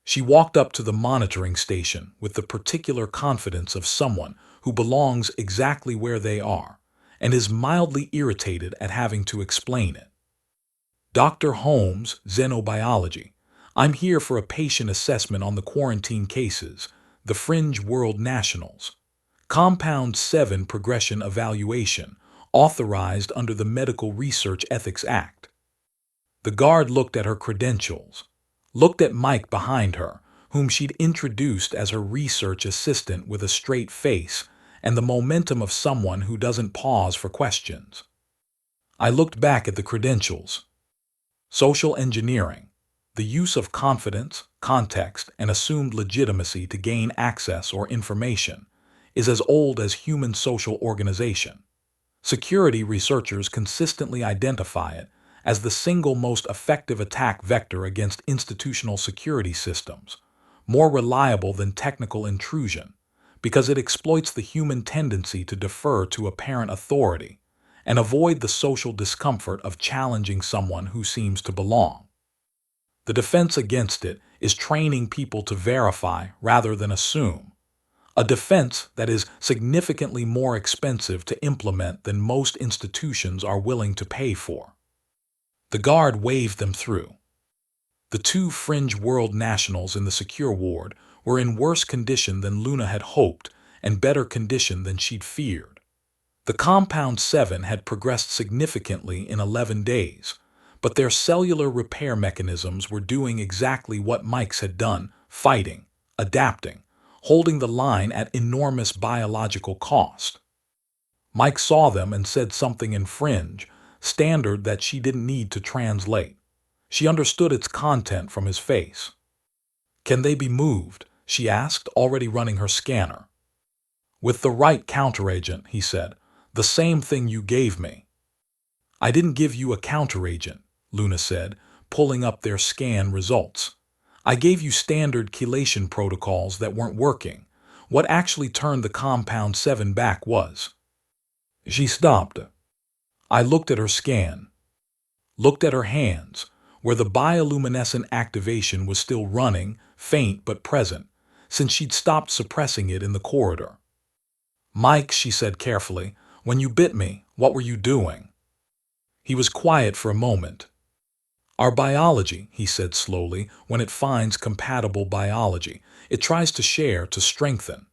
She walked up to the monitoring station with the particular confidence of someone who belongs exactly where they are and is mildly irritated at having to explain it. "Dr. Holmes, xenobiology. I'm here for a patient assessment on the quarantine cases, the fringe world nationals. Compound 7 progression evaluation, authorized under the Medical Research Ethics Act." The guard looked at her credentials, looked at Mike behind her, whom she'd introduced as her research assistant with a straight face and the momentum of someone who doesn't pause for questions. I looked back at the credentials. Social engineering, The use of confidence, context, and assumed legitimacy to gain access or information is as old as human social organization. Security researchers consistently identify it as the single most effective attack vector against institutional security systems, more reliable than technical intrusion, because it exploits the human tendency to defer to apparent authority and avoid the social discomfort of challenging someone who seems to belong. The defense against it is training people to verify rather than assume, a defense that is significantly more expensive to implement than most institutions are willing to pay for. The guard waved them through. The two fringe world nationals in the secure ward were in worse condition than Luna had hoped and better condition than she'd feared. The Compound 7 had progressed significantly in 11 days, but their cellular repair mechanisms were doing exactly what Mike's had done, fighting, adapting, holding the line at enormous biological cost. Mike saw them and said something in fringe, standard that she didn't need to translate. She understood its content from his face. "Can they be moved?" she asked, already running her scanner. "With the right counteragent," he said. "The same thing you gave me." "I didn't give you a counteragent," Luna said, pulling up their scan results. "I gave you standard chelation protocols that weren't working. What actually turned the Compound 7 back was—" She stopped. I looked at her scan, looked at her hands, where the bioluminescent activation was still running, faint but present, since she'd stopped suppressing it in the corridor. "Mike," she said carefully, "when you bit me, what were you doing?" He was quiet for a moment. "Our biology," he said slowly, "when it finds compatible biology, it tries to share, to strengthen."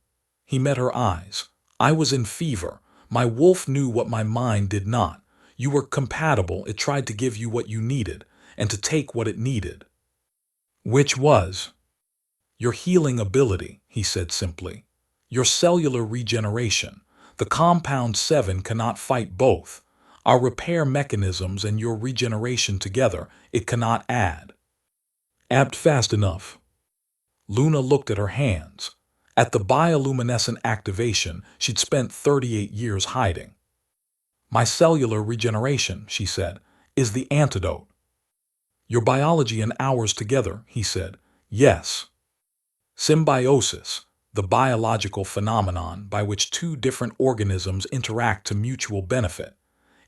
He met her eyes. "I was in fever. My wolf knew what my mind did not. You were compatible. It tried to give you what you needed, and to take what it needed." "Which was?" "Your healing ability," he said simply. "Your cellular regeneration. The Compound 7 cannot fight both. Our repair mechanisms and your regeneration together, it cannot add." "Apt fast enough." Luna looked at her hands. At the bioluminescent activation she'd spent 38 years hiding. "My cellular regeneration," she said, "is the antidote." "Your biology and ours together," he said. "Yes." Symbiosis, the biological phenomenon by which two different organisms interact to mutual benefit,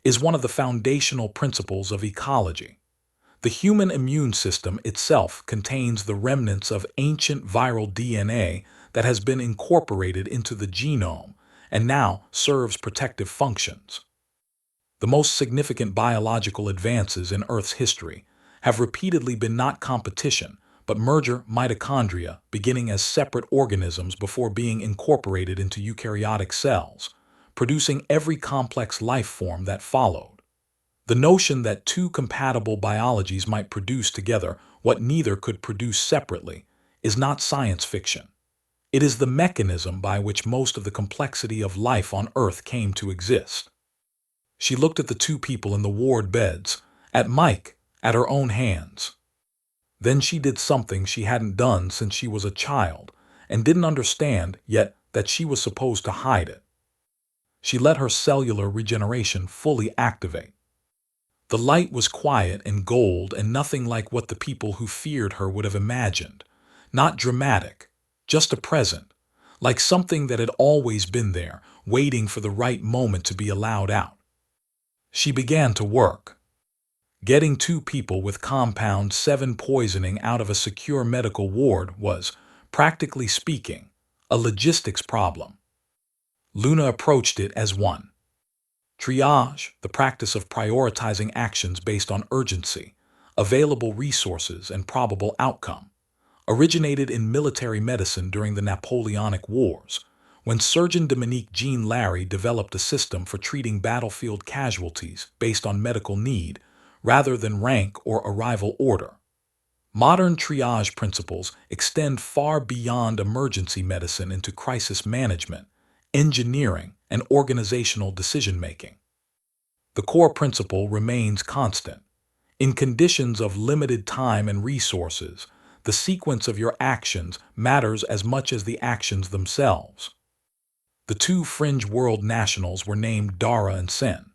is one of the foundational principles of ecology. The human immune system itself contains the remnants of ancient viral DNA that has been incorporated into the genome and now serves protective functions. The most significant biological advances in Earth's history have repeatedly been not competition, but merger mitochondria, beginning as separate organisms before being incorporated into eukaryotic cells, producing every complex life form that followed. The notion that two compatible biologies might produce together what neither could produce separately is not science fiction. It is the mechanism by which most of the complexity of life on Earth came to exist. She looked at the two people in the ward beds, at Mike, at her own hands. Then she did something she hadn't done since she was a child and didn't understand yet that she was supposed to hide it. She let her cellular regeneration fully activate. The light was quiet and gold and nothing like what the people who feared her would have imagined. Not dramatic, just a present, like something that had always been there, waiting for the right moment to be allowed out. She began to work. Getting two people with Compound 7 poisoning out of a secure medical ward was, practically speaking, a logistics problem. Luna approached it as one. Triage, the practice of prioritizing actions based on urgency, available resources, and probable outcome, originated in military medicine during the Napoleonic Wars, when Surgeon Dominique Jean Larrey developed a system for treating battlefield casualties based on medical need rather than rank or arrival order. Modern triage principles extend far beyond emergency medicine into crisis management, engineering, and organizational decision-making. The core principle remains constant. In conditions of limited time and resources, the sequence of your actions matters as much as the actions themselves. The two fringe world nationals were named Dara and Sen.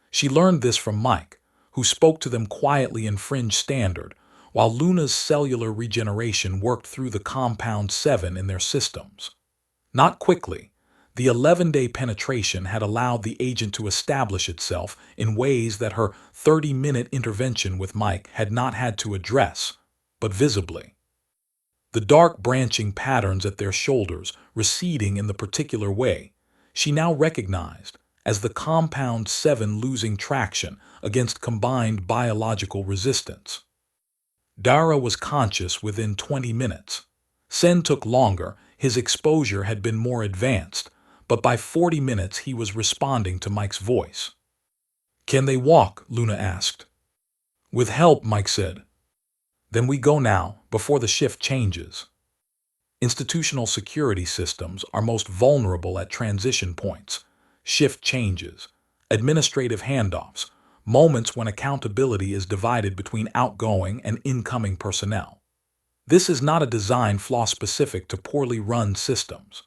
She learned this from Mike, who spoke to them quietly in Fringe Standard, while Luna's cellular regeneration worked through the Compound 7 in their systems. Not quickly. The 11-day penetration had allowed the agent to establish itself in ways that her 30-minute intervention with Mike had not had to address, but visibly. The dark branching patterns at their shoulders receding in the particular way she now recognized as the Compound 7 losing traction against combined biological resistance. Dara was conscious within 20 minutes. Sen took longer, his exposure had been more advanced, but by 40 minutes he was responding to Mike's voice. "Can they walk?" Luna asked. "With help," Mike said. "Then we go now, before the shift changes." Institutional security systems are most vulnerable at transition points, shift changes, administrative handoffs, moments when accountability is divided between outgoing and incoming personnel. This is not a design flaw specific to poorly run systems.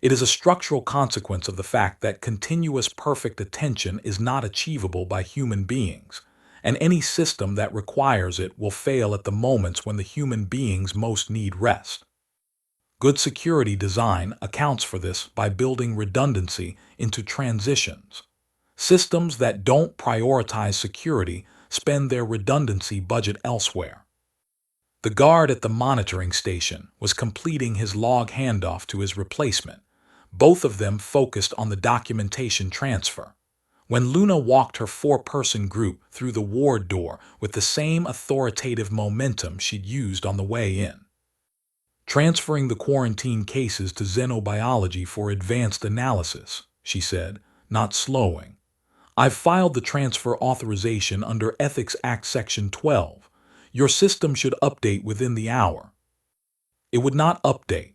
It is a structural consequence of the fact that continuous perfect attention is not achievable by human beings, and any system that requires it will fail at the moments when the human beings most need rest. Good security design accounts for this by building redundancy into transitions. Systems that don't prioritize security spend their redundancy budget elsewhere. The guard at the monitoring station was completing his log handoff to his replacement, both of them focused on the documentation transfer, when Luna walked her four-person group through the ward door with the same authoritative momentum she'd used on the way in. "Transferring the quarantine cases to xenobiology for advanced analysis," she said, not slowing. "I've filed the transfer authorization under Ethics Act Section 12. Your system should update within the hour." It would not update.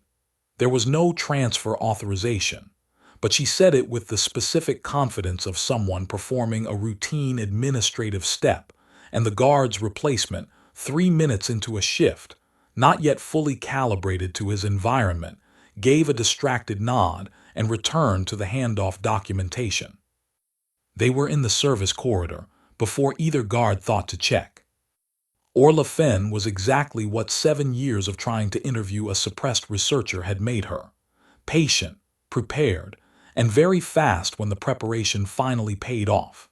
There was no transfer authorization, but she said it with the specific confidence of someone performing a routine administrative step, and the guard's replacement, 3 minutes into a shift, not yet fully calibrated to his environment, gave a distracted nod and returned to the handoff documentation. They were in the service corridor before either guard thought to check. Orla Fenn was exactly what 7 years of trying to interview a suppressed researcher had made her: patient, prepared, and very fast when the preparation finally paid off.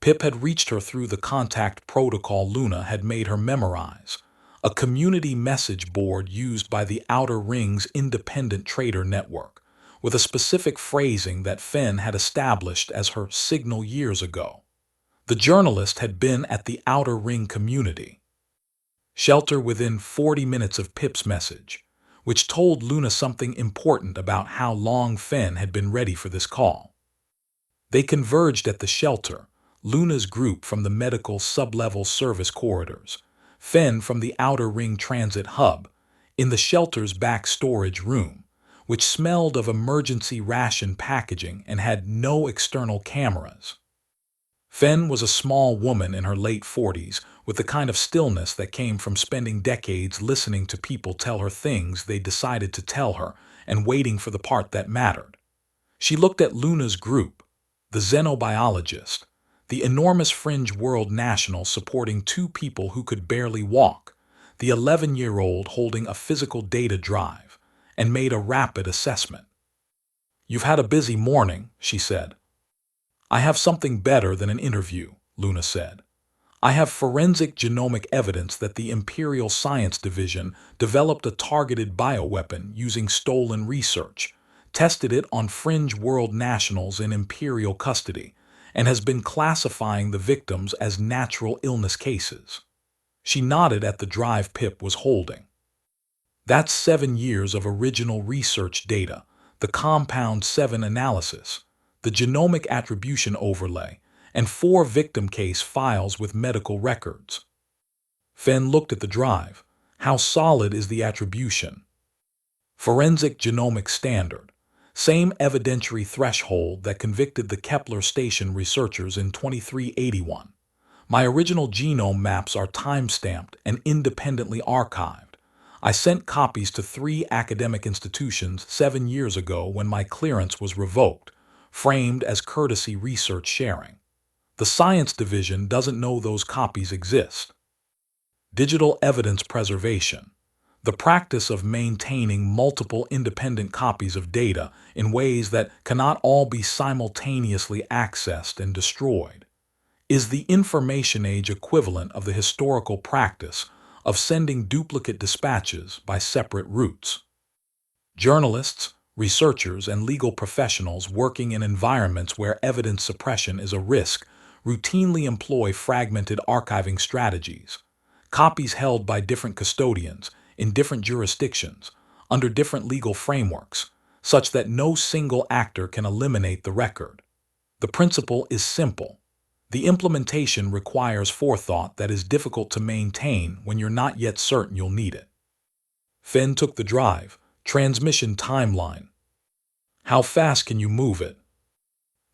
Pip had reached her through the contact protocol Luna had made her memorize, a community message board used by the Outer Ring's independent trader network, with a specific phrasing that Fenn had established as her signal years ago. The journalist had been at the Outer Ring community shelter within 40 minutes of Pip's message, which told Luna something important about how long Fenn had been ready for this call. They converged at the shelter, Luna's group from the medical sublevel service corridors, Fenn from the Outer Ring transit hub, in the shelter's back storage room, which smelled of emergency ration packaging and had no external cameras. Fenn was a small woman in her late 40s, with the kind of stillness that came from spending decades listening to people tell her things they decided to tell her and waiting for the part that mattered. She looked at Luna's group, the xenobiologist, the enormous fringe world national supporting 2 people who could barely walk, the 11-year-old holding a physical data drive, and made a rapid assessment. "You've had a busy morning," she said. "I have something better than an interview," Luna said. "I have forensic genomic evidence that the Imperial Science Division developed a targeted bioweapon using stolen research, tested it on fringe world nationals in Imperial custody, and has been classifying the victims as natural illness cases." She nodded at the drive Pip was holding. "That's 7 years of original research data, the Compound 7 analysis, the genomic attribution overlay, and 4 victim case files with medical records." Fenn looked at the drive. "How solid is the attribution?" "Forensic genomic standard. Same evidentiary threshold that convicted the Kepler station researchers in 2381. My original genome maps are time-stamped and independently archived. I sent copies to 3 academic institutions 7 years ago when my clearance was revoked, framed as courtesy research sharing. The Science Division doesn't know those copies exist. Digital evidence preservation. The practice of maintaining multiple independent copies of data in ways that cannot all be simultaneously accessed and destroyed is the information age equivalent of the historical practice of sending duplicate dispatches by separate routes. Journalists, researchers, and legal professionals working in environments where evidence suppression is a risk routinely employ fragmented archiving strategies, copies held by different custodians in different jurisdictions under different legal frameworks, such that no single actor can eliminate the record. The principle is simple. The implementation requires forethought that is difficult to maintain when you're not yet certain you'll need it. Fenn took the drive. Transmission timeline. How fast can you move it?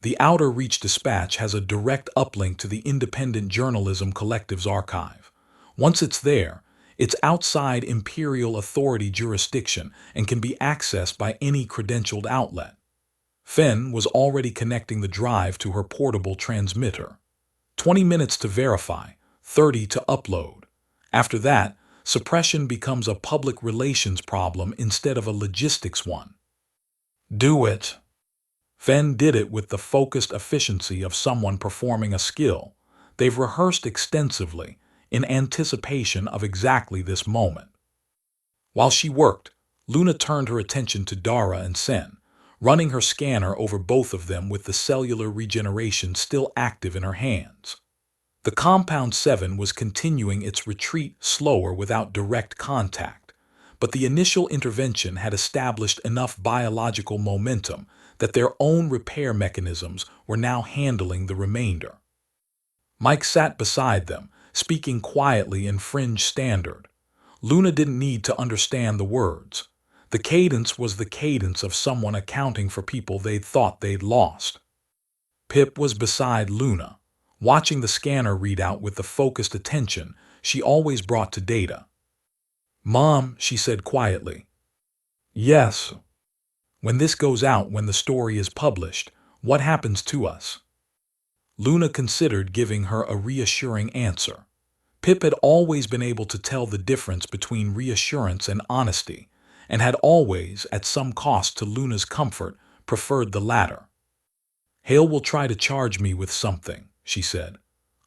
The Outer Reach Dispatch has a direct uplink to the Independent Journalism Collective's archive. Once it's there, it's outside Imperial Authority jurisdiction and can be accessed by any credentialed outlet. Fenn was already connecting the drive to her portable transmitter. 20 minutes to verify, 30 to upload. After that, suppression becomes a public relations problem instead of a logistics one. Do it. Fenn did it with the focused efficiency of someone performing a skill they've rehearsed extensively in anticipation of exactly this moment. While she worked, Luna turned her attention to Dara and Sen, running her scanner over both of them with the cellular regeneration still active in her hands. The Compound 7 was continuing its retreat slower without direct contact, but the initial intervention had established enough biological momentum that their own repair mechanisms were now handling the remainder. Mike sat beside them, speaking quietly in fringe standard. Luna didn't need to understand the words. The cadence was the cadence of someone accounting for people they'd thought they'd lost. Pip was beside Luna, watching the scanner readout with the focused attention she always brought to data. "Mom," she said quietly. "Yes." "When this goes out, when the story is published, what happens to us?" Luna considered giving her a reassuring answer. Pip had always been able to tell the difference between reassurance and honesty, and had always, at some cost to Luna's comfort, preferred the latter. "Hale will try to charge me with something," she said.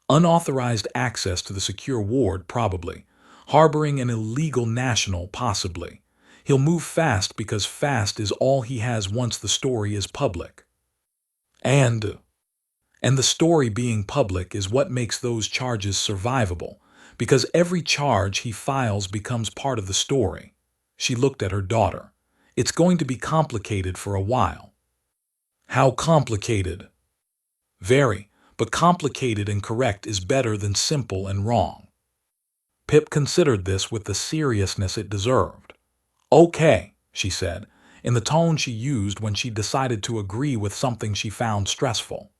"Unauthorized access to the secure ward, probably. Harboring an illegal national, possibly. He'll move fast because fast is all he has once the story is public. And the story being public is what makes those charges survivable, because every charge he files becomes part of the story." She looked at her daughter. "It's going to be complicated for a while." "How complicated?" "Very, but complicated and correct is better than simple and wrong." Pip considered this with the seriousness it deserved. "Okay," she said, in the tone she used when she decided to agree with something she found stressful.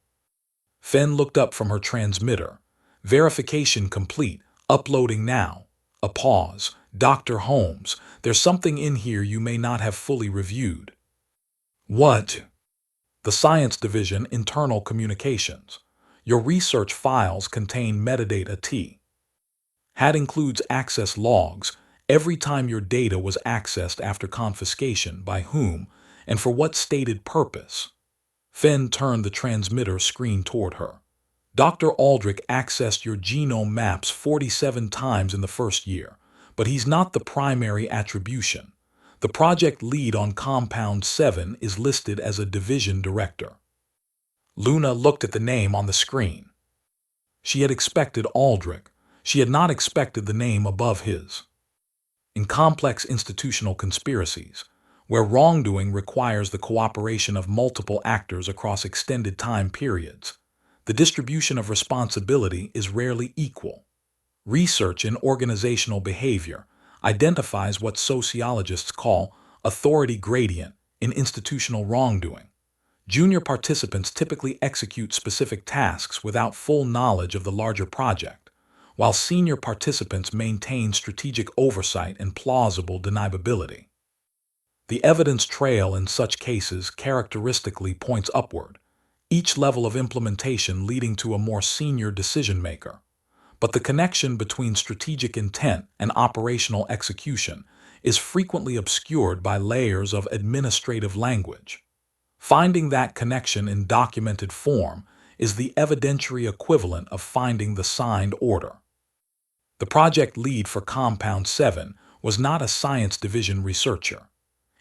Fenn looked up from her transmitter. "Verification complete. Uploading now." A pause. "Dr. Holmes, there's something in here you may not have fully reviewed." "What?" "The Science Division Internal Communications. Your research files contain metadata T. Had includes access logs, every time your data was accessed after confiscation, by whom, and for what stated purpose." Fenn turned the transmitter screen toward her. "Dr. Aldrich accessed your genome maps 47 times in the first year, but he's not the primary attribution. The project lead on Compound 7 is listed as a division director." Luna looked at the name on the screen. She had expected Aldrich. She had not expected the name above his. In complex institutional conspiracies, where wrongdoing requires the cooperation of multiple actors across extended time periods, the distribution of responsibility is rarely equal. Research in organizational behavior identifies what sociologists call authority gradient in institutional wrongdoing. Junior participants typically execute specific tasks without full knowledge of the larger project, while senior participants maintain strategic oversight and plausible deniability. The evidence trail in such cases characteristically points upward, each level of implementation leading to a more senior decision maker. But the connection between strategic intent and operational execution is frequently obscured by layers of administrative language. Finding that connection in documented form is the evidentiary equivalent of finding the signed order. The project lead for Compound 7 was not a science division researcher.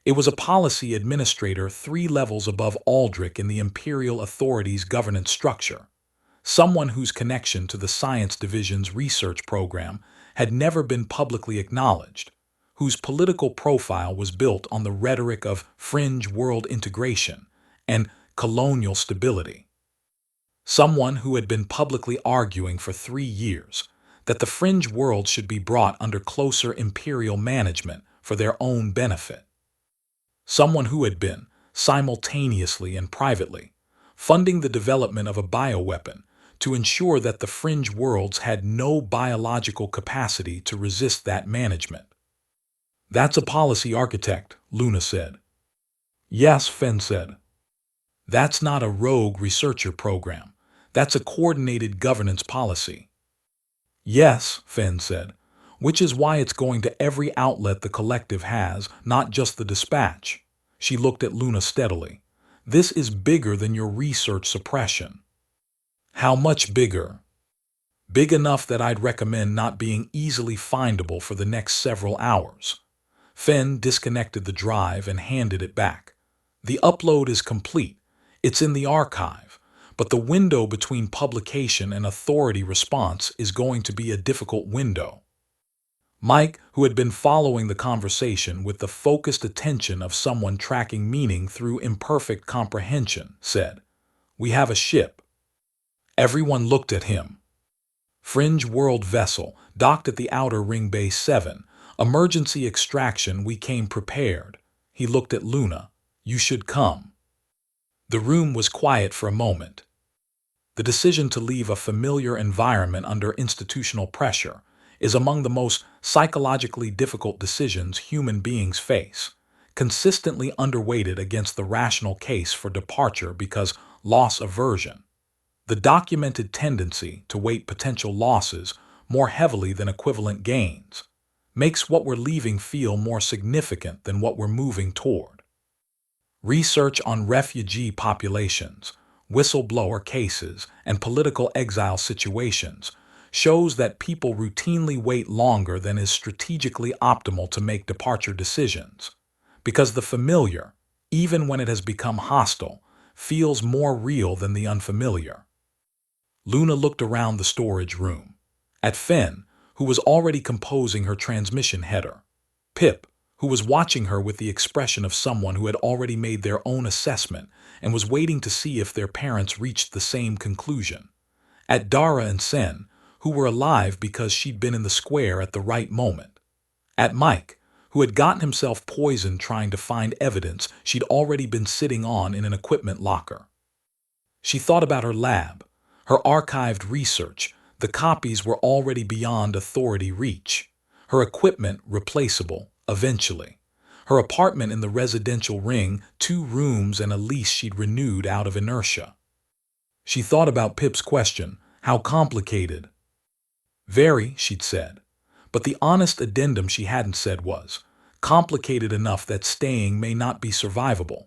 It was a policy administrator 3 levels above Aldrich in the Imperial Authority's governance structure, someone whose connection to the science division's research program had never been publicly acknowledged, whose political profile was built on the rhetoric of fringe world integration and colonial stability. Someone who had been publicly arguing for 3 years that the fringe world should be brought under closer imperial management for their own benefit. Someone who had been, simultaneously and privately, funding the development of a bioweapon to ensure that the fringe worlds had no biological capacity to resist that management. "That's a policy architect," Luna said. "Yes," Fenn said. "That's not a rogue researcher program. That's a coordinated governance policy." "Yes," Fenn said, "which is why it's going to every outlet the collective has, not just the dispatch." She looked at Luna steadily. "This is bigger than your research suppression." "How much bigger?" "Big enough that I'd recommend not being easily findable for the next several hours." Fenn disconnected the drive and handed it back. "The upload is complete. It's in the archive, but the window between publication and authority response is going to be a difficult window." Mike, who had been following the conversation with the focused attention of someone tracking meaning through imperfect comprehension, said, "We have a ship." Everyone looked at him. "Fringe world vessel, docked at the outer ring base 7. Emergency extraction, we came prepared." He looked at Luna. "You should come." The room was quiet for a moment. The decision to leave a familiar environment under institutional pressure is among the most psychologically difficult decisions human beings face, consistently underweighted against the rational case for departure because loss aversion. The documented tendency to weight potential losses more heavily than equivalent gains makes what we're leaving feel more significant than what we're moving toward. Research on refugee populations, whistleblower cases, and political exile situations shows that people routinely wait longer than is strategically optimal to make departure decisions, because the familiar, even when it has become hostile, feels more real than the unfamiliar. Luna looked around the storage room, at Fenn, who was already composing her transmission header, Pip, who was watching her with the expression of someone who had already made their own assessment and was waiting to see if their parents reached the same conclusion, at Dara and Sen, who were alive because she'd been in the square at the right moment, at Mike, who had gotten himself poisoned trying to find evidence she'd already been sitting on in an equipment locker. She thought about her lab, her archived research. The copies were already beyond authority reach, her equipment replaceable, eventually, her apartment in the residential ring, 2 rooms and a lease she'd renewed out of inertia. She thought about Pip's question, how complicated? Very, she'd said, but the honest addendum she hadn't said was, complicated enough that staying may not be survivable,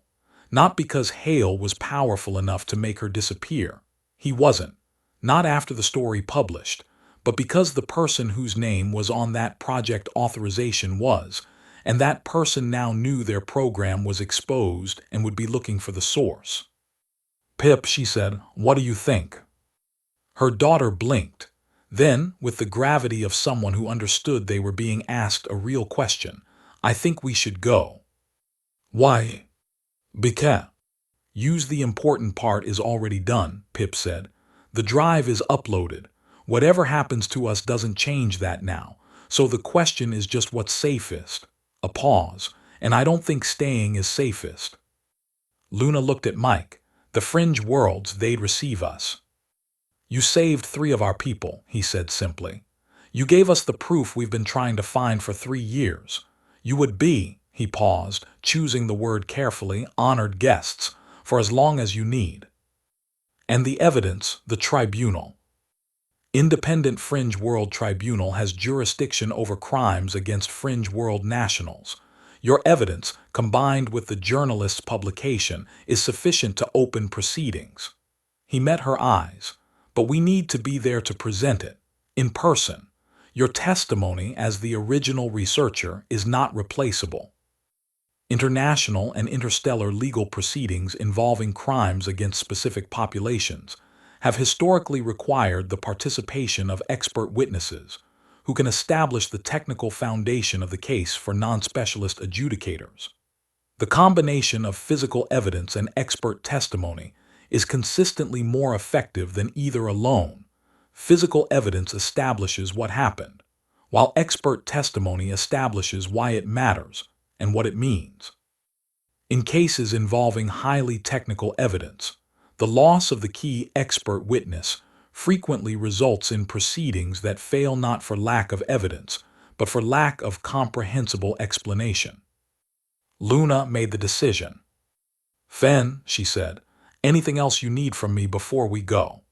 not because Hale was powerful enough to make her disappear. He wasn't. Not after the story published, but because the person whose name was on that project authorization was, and that person now knew their program was exposed and would be looking for the source. "Pip," she said, "what do you think?" Her daughter blinked. Then, with the gravity of someone who understood they were being asked a real question, "I think we should go." "Why?" "Because. Use the important part is already done," Pip said. "The drive is uploaded. Whatever happens to us doesn't change that now, so the question is just what's safest." A pause, "and I don't think staying is safest." Luna looked at Mike. The fringe worlds, they'd receive us. You saved 3 of our people, he said simply. You gave us the proof we've been trying to find for 3 years. You would be, he paused, choosing the word carefully, honored guests, for as long as you need. And the evidence, the tribunal. Independent Fringe World Tribunal has jurisdiction over crimes against Fringe World nationals. Your evidence, combined with the journalist's publication, is sufficient to open proceedings. He met her eyes. But we need to be there to present it, in person. Your testimony as the original researcher is not replaceable. International and interstellar legal proceedings involving crimes against specific populations have historically required the participation of expert witnesses who can establish the technical foundation of the case for non-specialist adjudicators. The combination of physical evidence and expert testimony is consistently more effective than either alone. Physical evidence establishes what happened, while expert testimony establishes why it matters and what it means. In cases involving highly technical evidence, the loss of the key expert witness frequently results in proceedings that fail not for lack of evidence, but for lack of comprehensible explanation. Luna made the decision. "Fen," she said, "anything else you need from me before we go?"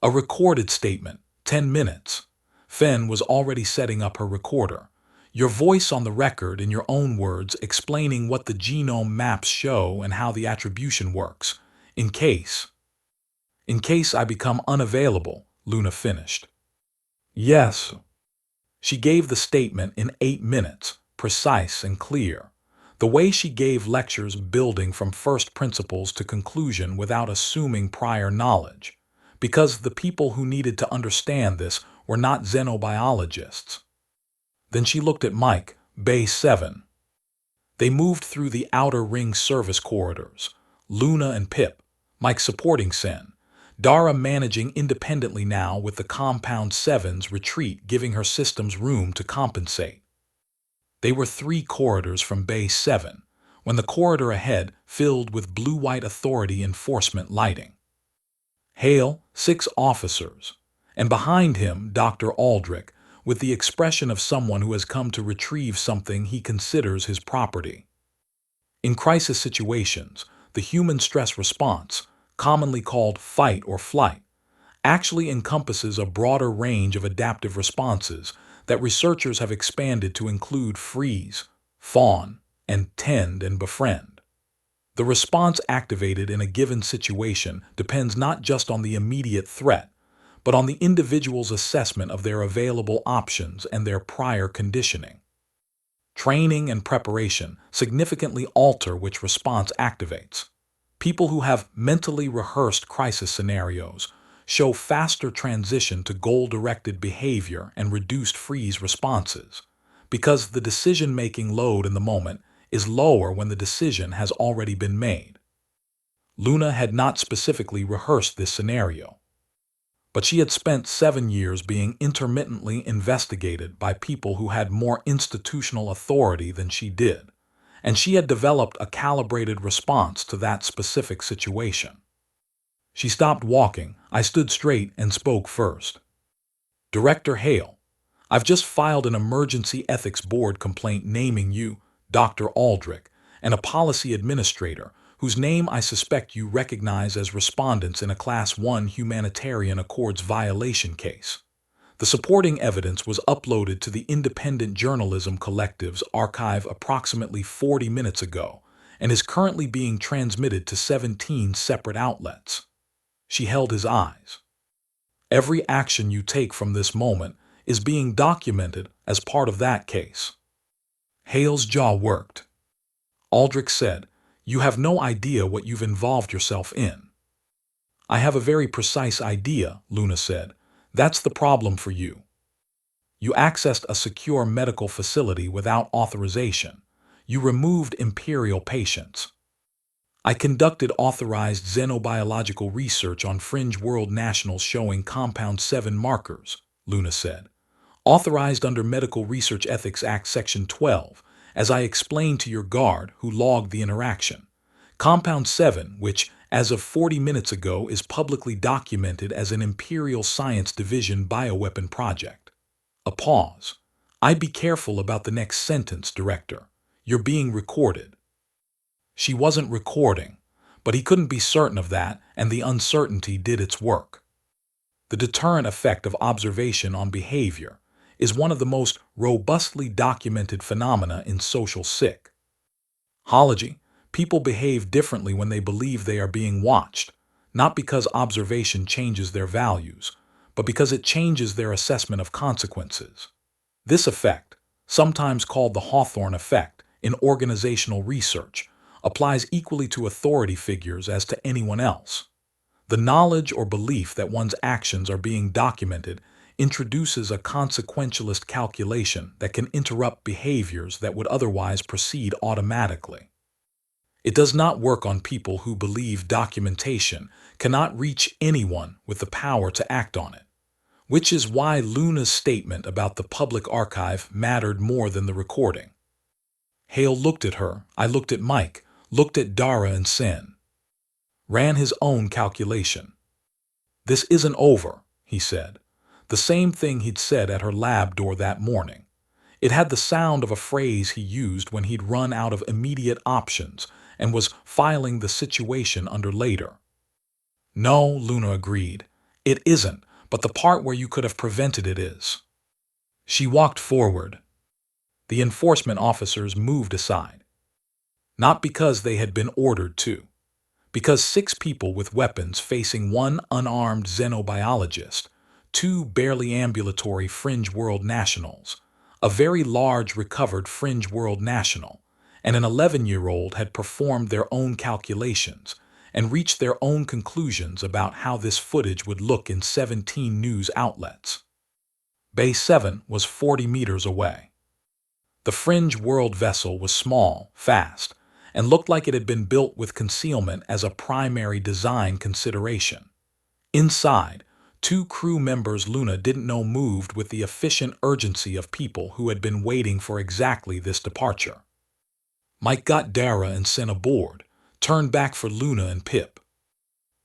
A recorded statement, 10 minutes. Fen was already setting up her recorder. Your voice on the record in your own words explaining what the genome maps show and how the attribution works. In case I become unavailable, Luna finished. Yes. She gave the statement in 8 minutes, precise and clear. The way she gave lectures building from first principles to conclusion without assuming prior knowledge, because the people who needed to understand this were not xenobiologists. Then she looked at Mike, Bay 7. They moved through the outer ring service corridors, Luna and Pip, Mike supporting Sen, Dara managing independently now with the Compound 7's retreat giving her systems room to compensate. They were 3 corridors from Bay 7, when the corridor ahead filled with blue-white authority enforcement lighting. Hale, 6 officers, and behind him Dr. Aldrich, with the expression of someone who has come to retrieve something he considers his property. In crisis situations, the human stress response, commonly called fight or flight, actually encompasses a broader range of adaptive responses that researchers have expanded to include freeze, fawn, and tend and befriend. The response activated in a given situation depends not just on the immediate threat, but on the individual's assessment of their available options and their prior conditioning. Training and preparation significantly alter which response activates. People who have mentally rehearsed crisis scenarios show faster transition to goal-directed behavior and reduced freeze responses, because the decision-making load in the moment is lower when the decision has already been made. Luna had not specifically rehearsed this scenario, but she had spent 7 years being intermittently investigated by people who had more institutional authority than she did, and she had developed a calibrated response to that specific situation. She stopped walking. I stood straight and spoke first. Director Hale, I've just filed an emergency ethics board complaint naming you, Dr. Aldrich, and a policy administrator whose name I suspect you recognize as respondents in a Class 1 humanitarian accords violation case. The supporting evidence was uploaded to the Independent Journalism Collective's archive approximately 40 minutes ago and is currently being transmitted to 17 separate outlets. She held his eyes. Every action you take from this moment is being documented as part of that case. Hale's jaw worked. Aldrich said, "You have no idea what you've involved yourself in." "I have a very precise idea," Luna said. "That's the problem for you. You accessed a secure medical facility without authorization. You removed Imperial patients. I conducted authorized xenobiological research on fringe world nationals showing Compound 7 markers," Luna said. "Authorized under Medical Research Ethics Act Section 12, as I explained to your guard who logged the interaction. Compound 7, which, as of 40 minutes ago, is publicly documented as an Imperial Science Division bioweapon project. A pause. I'd be careful about the next sentence, Director. You're being recorded. She wasn't recording, but he couldn't be certain of that, and the uncertainty did its work. The deterrent effect of observation on behavior is one of the most robustly documented phenomena in social psychology. People behave differently when they believe they are being watched, not because observation changes their values, but because it changes their assessment of consequences. This effect, sometimes called the Hawthorne effect in organizational research, applies equally to authority figures as to anyone else. The knowledge or belief that one's actions are being documented introduces a consequentialist calculation that can interrupt behaviors that would otherwise proceed automatically. It does not work on people who believe documentation cannot reach anyone with the power to act on it, which is why Luna's statement about the public archive mattered more than the recording. Hale looked at her, I looked at Mike, looked at Dara and Sen. Ran his own calculation. This isn't over, he said. The same thing he'd said at her lab door that morning. It had the sound of a phrase he used when he'd run out of immediate options and was filing the situation under later. No, Luna agreed. It isn't, but the part where you could have prevented it is. She walked forward. The enforcement officers moved aside. Not because they had been ordered to. Because 6 people with weapons facing 1 unarmed xenobiologist, 2 barely ambulatory fringe world nationals, a very large recovered fringe world national, and an 11-year-old had performed their own calculations and reached their own conclusions about how this footage would look in 17 news outlets. Bay 7 was 40 meters away. The fringe world vessel was small, fast, and looked like it had been built with concealment as a primary design consideration. Inside, 2 crew members Luna didn't know moved with the efficient urgency of people who had been waiting for exactly this departure. Mike got Dara and Sen aboard, turned back for Luna and Pip.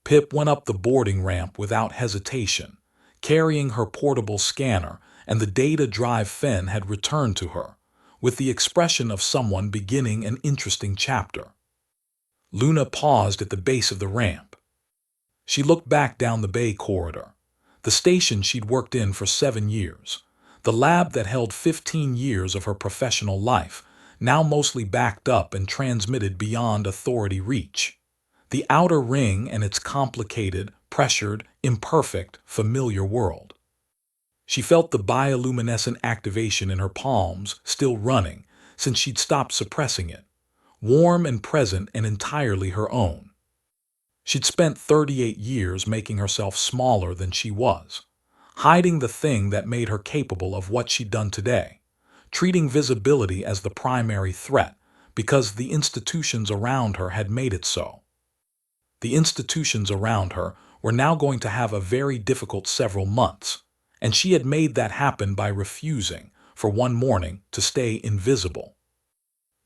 Pip went up the boarding ramp without hesitation, carrying her portable scanner, and the data drive Fen had returned to her, with the expression of someone beginning an interesting chapter. Luna paused at the base of the ramp. She looked back down the bay corridor, the station she'd worked in for 7 years, the lab that held 15 years of her professional life, now mostly backed up and transmitted beyond authority reach. The outer ring and its complicated, pressured, imperfect, familiar world. She felt the bioluminescent activation in her palms still running since she'd stopped suppressing it, warm and present and entirely her own. She'd spent 38 years making herself smaller than she was, hiding the thing that made her capable of what she'd done today, treating visibility as the primary threat because the institutions around her had made it so. The institutions around her were now going to have a very difficult several months, and she had made that happen by refusing, for one morning, to stay invisible.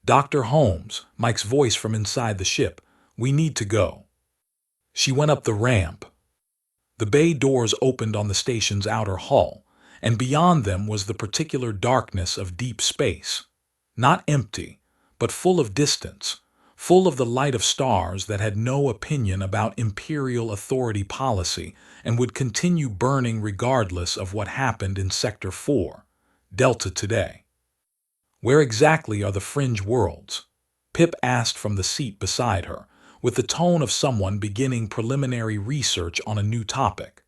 Dr. Holmes, Mike's voice from inside the ship, we need to go. She went up the ramp. The bay doors opened on the station's outer hull, and beyond them was the particular darkness of deep space, not empty, but full of distance, full of the light of stars that had no opinion about imperial authority policy and would continue burning regardless of what happened in Sector 4, Delta today. Where exactly are the fringe worlds? Pip asked from the seat beside her, with the tone of someone beginning preliminary research on a new topic.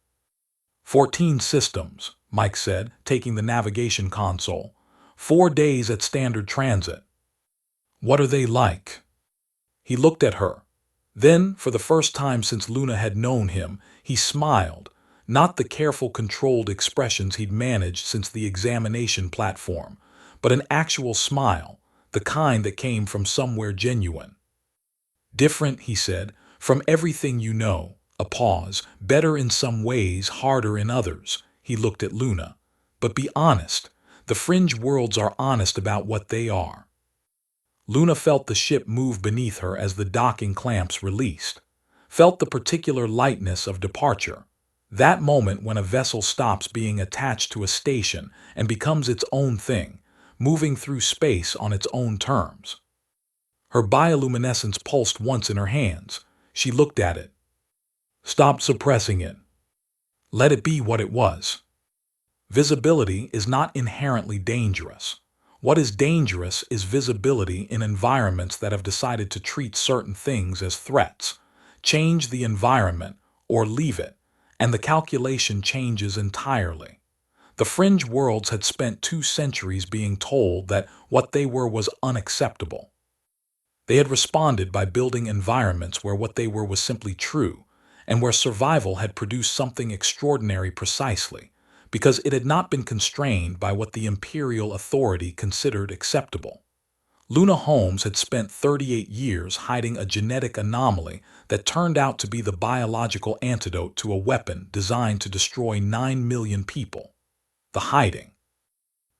14 systems, Mike said, taking the navigation console. 4 days at standard transit. What are they like? He looked at her. Then, for the first time since Luna had known him, he smiled, not the careful, controlled expressions he'd managed since the examination platform, but an actual smile, the kind that came from somewhere genuine. Different, he said, from everything you know. A pause. Better in some ways, harder in others. He looked at Luna. But be honest. The fringe worlds are honest about what they are. Luna felt the ship move beneath her as the docking clamps released. felt the particular lightness of departure, that moment when a vessel stops being attached to a station and becomes its own thing, moving through space on its own terms. Her bioluminescence pulsed once in her hands. She looked at it. Stopped suppressing it. Let it be what it was. Visibility is not inherently dangerous. What is dangerous is visibility in environments that have decided to treat certain things as threats. Change the environment or leave it, and the calculation changes entirely. The fringe worlds had spent 2 centuries being told that what they were was unacceptable. They had responded by building environments where what they were was simply true, and where survival had produced something extraordinary precisely, because it had not been constrained by what the Imperial Authority considered acceptable. Luna Holmes had spent 38 years hiding a genetic anomaly that turned out to be the biological antidote to a weapon designed to destroy 9 million people. The hiding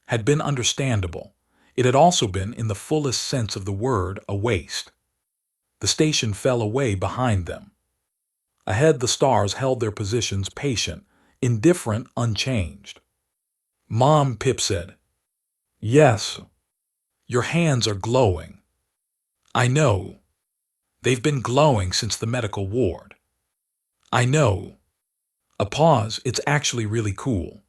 had been understandable. It had also been, in the fullest sense of the word, a waste. The station fell away behind them. Ahead, the stars held their positions, patient, indifferent, unchanged. "Mom," Pip said. "Yes." "Your hands are glowing." "I know. They've been glowing since the medical ward." "I know." A pause. "It's actually really cool."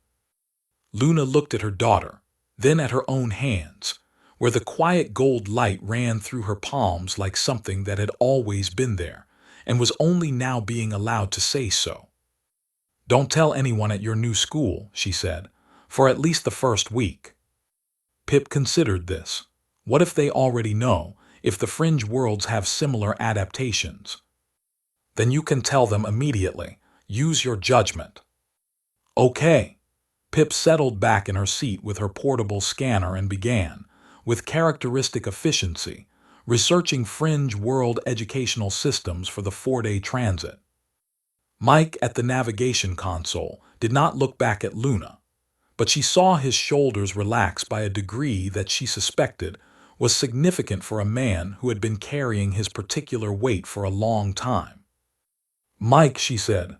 Luna looked at her daughter, then at her own hands, where the quiet gold light ran through her palms like something that had always been there, and was only now being allowed to say so. "Don't tell anyone at your new school," she said, "for at least the first week." Pip considered this. What if they already know, if the fringe worlds have similar adaptations? "Then you can tell them immediately. Use your judgment." "Okay." Pip settled back in her seat with her portable scanner and began, with characteristic efficiency, researching fringe world educational systems for the 4-day transit. Mike, at the navigation console, did not look back at Luna, but she saw his shoulders relax by a degree that she suspected was significant for a man who had been carrying his particular weight for a long time. "Mike," she said.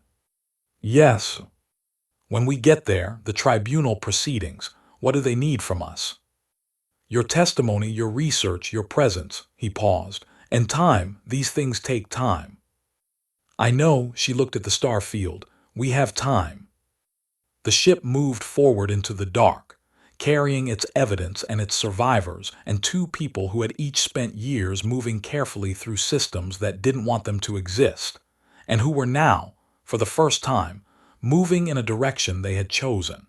"Yes." "When we get there, the tribunal proceedings, what do they need from us?" "Your testimony, your research, your presence." He paused. "And time. These things take time." "I know." She looked at the star field. "We have time." The ship moved forward into the dark, carrying its evidence and its survivors and 2 people who had each spent years moving carefully through systems that didn't want them to exist, and who were now, for the first time, moving in a direction they had chosen.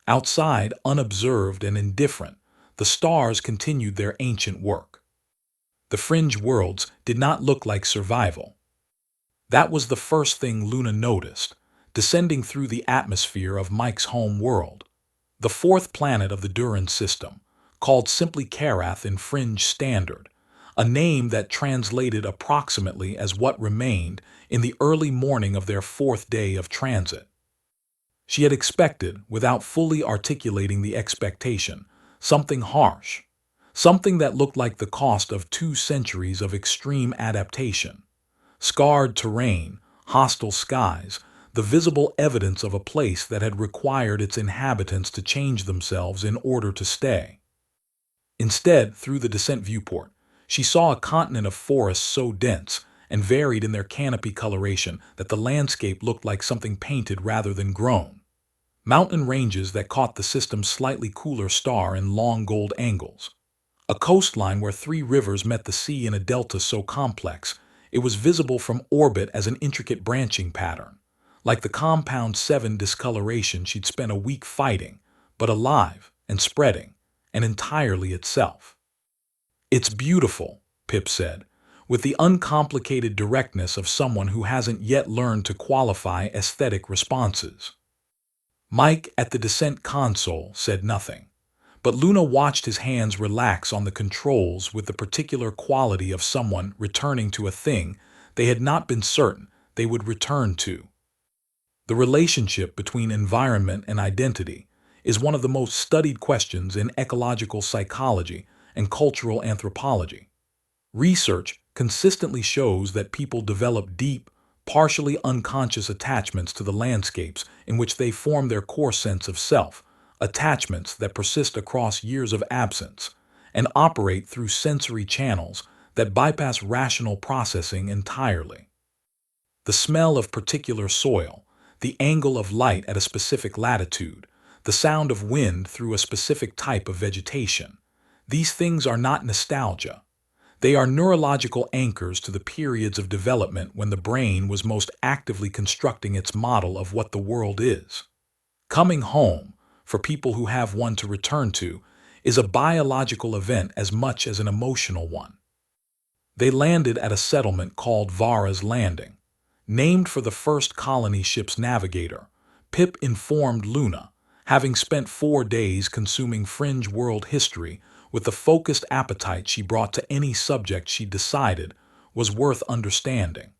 Outside, unobserved and indifferent, the stars continued their ancient work. The fringe worlds did not look like survival. That was the first thing Luna noticed, descending through the atmosphere of Mike's home world, the 4th planet of the Duran system, called simply Karath in Fringe Standard, a name that translated approximately as what remained in the early morning of their 4th day of transit. She had expected, without fully articulating the expectation, something harsh, something that looked like the cost of 2 centuries of extreme adaptation. Scarred terrain, hostile skies, the visible evidence of a place that had required its inhabitants to change themselves in order to stay. Instead, through the descent viewport, she saw a continent of forests so dense and varied in their canopy coloration that the landscape looked like something painted rather than grown. Mountain ranges that caught the system's slightly cooler star in long gold angles. A coastline where 3 rivers met the sea in a delta so complex it was visible from orbit as an intricate branching pattern, like the compound 7 discoloration she'd spent a week fighting, but alive and spreading, and entirely itself. "It's beautiful," Pip said, with the uncomplicated directness of someone who hasn't yet learned to qualify aesthetic responses. Mike, at the descent console, said nothing, but Luna watched his hands relax on the controls with the particular quality of someone returning to a thing they had not been certain they would return to. The relationship between environment and identity is one of the most studied questions in ecological psychology and cultural anthropology. Research consistently shows that people develop deep, partially unconscious attachments to the landscapes in which they form their core sense of self, attachments that persist across years of absence and operate through sensory channels that bypass rational processing entirely. The smell of particular soil, the angle of light at a specific latitude, the sound of wind through a specific type of vegetation. These things are not nostalgia. They are neurological anchors to the periods of development when the brain was most actively constructing its model of what the world is. Coming home, for people who have one to return to, is a biological event as much as an emotional one. They landed at a settlement called Vara's Landing. Named for the first colony ship's navigator, Pip informed Luna, having spent 4 days consuming fringe world history with the focused appetite she brought to any subject she decided was worth understanding.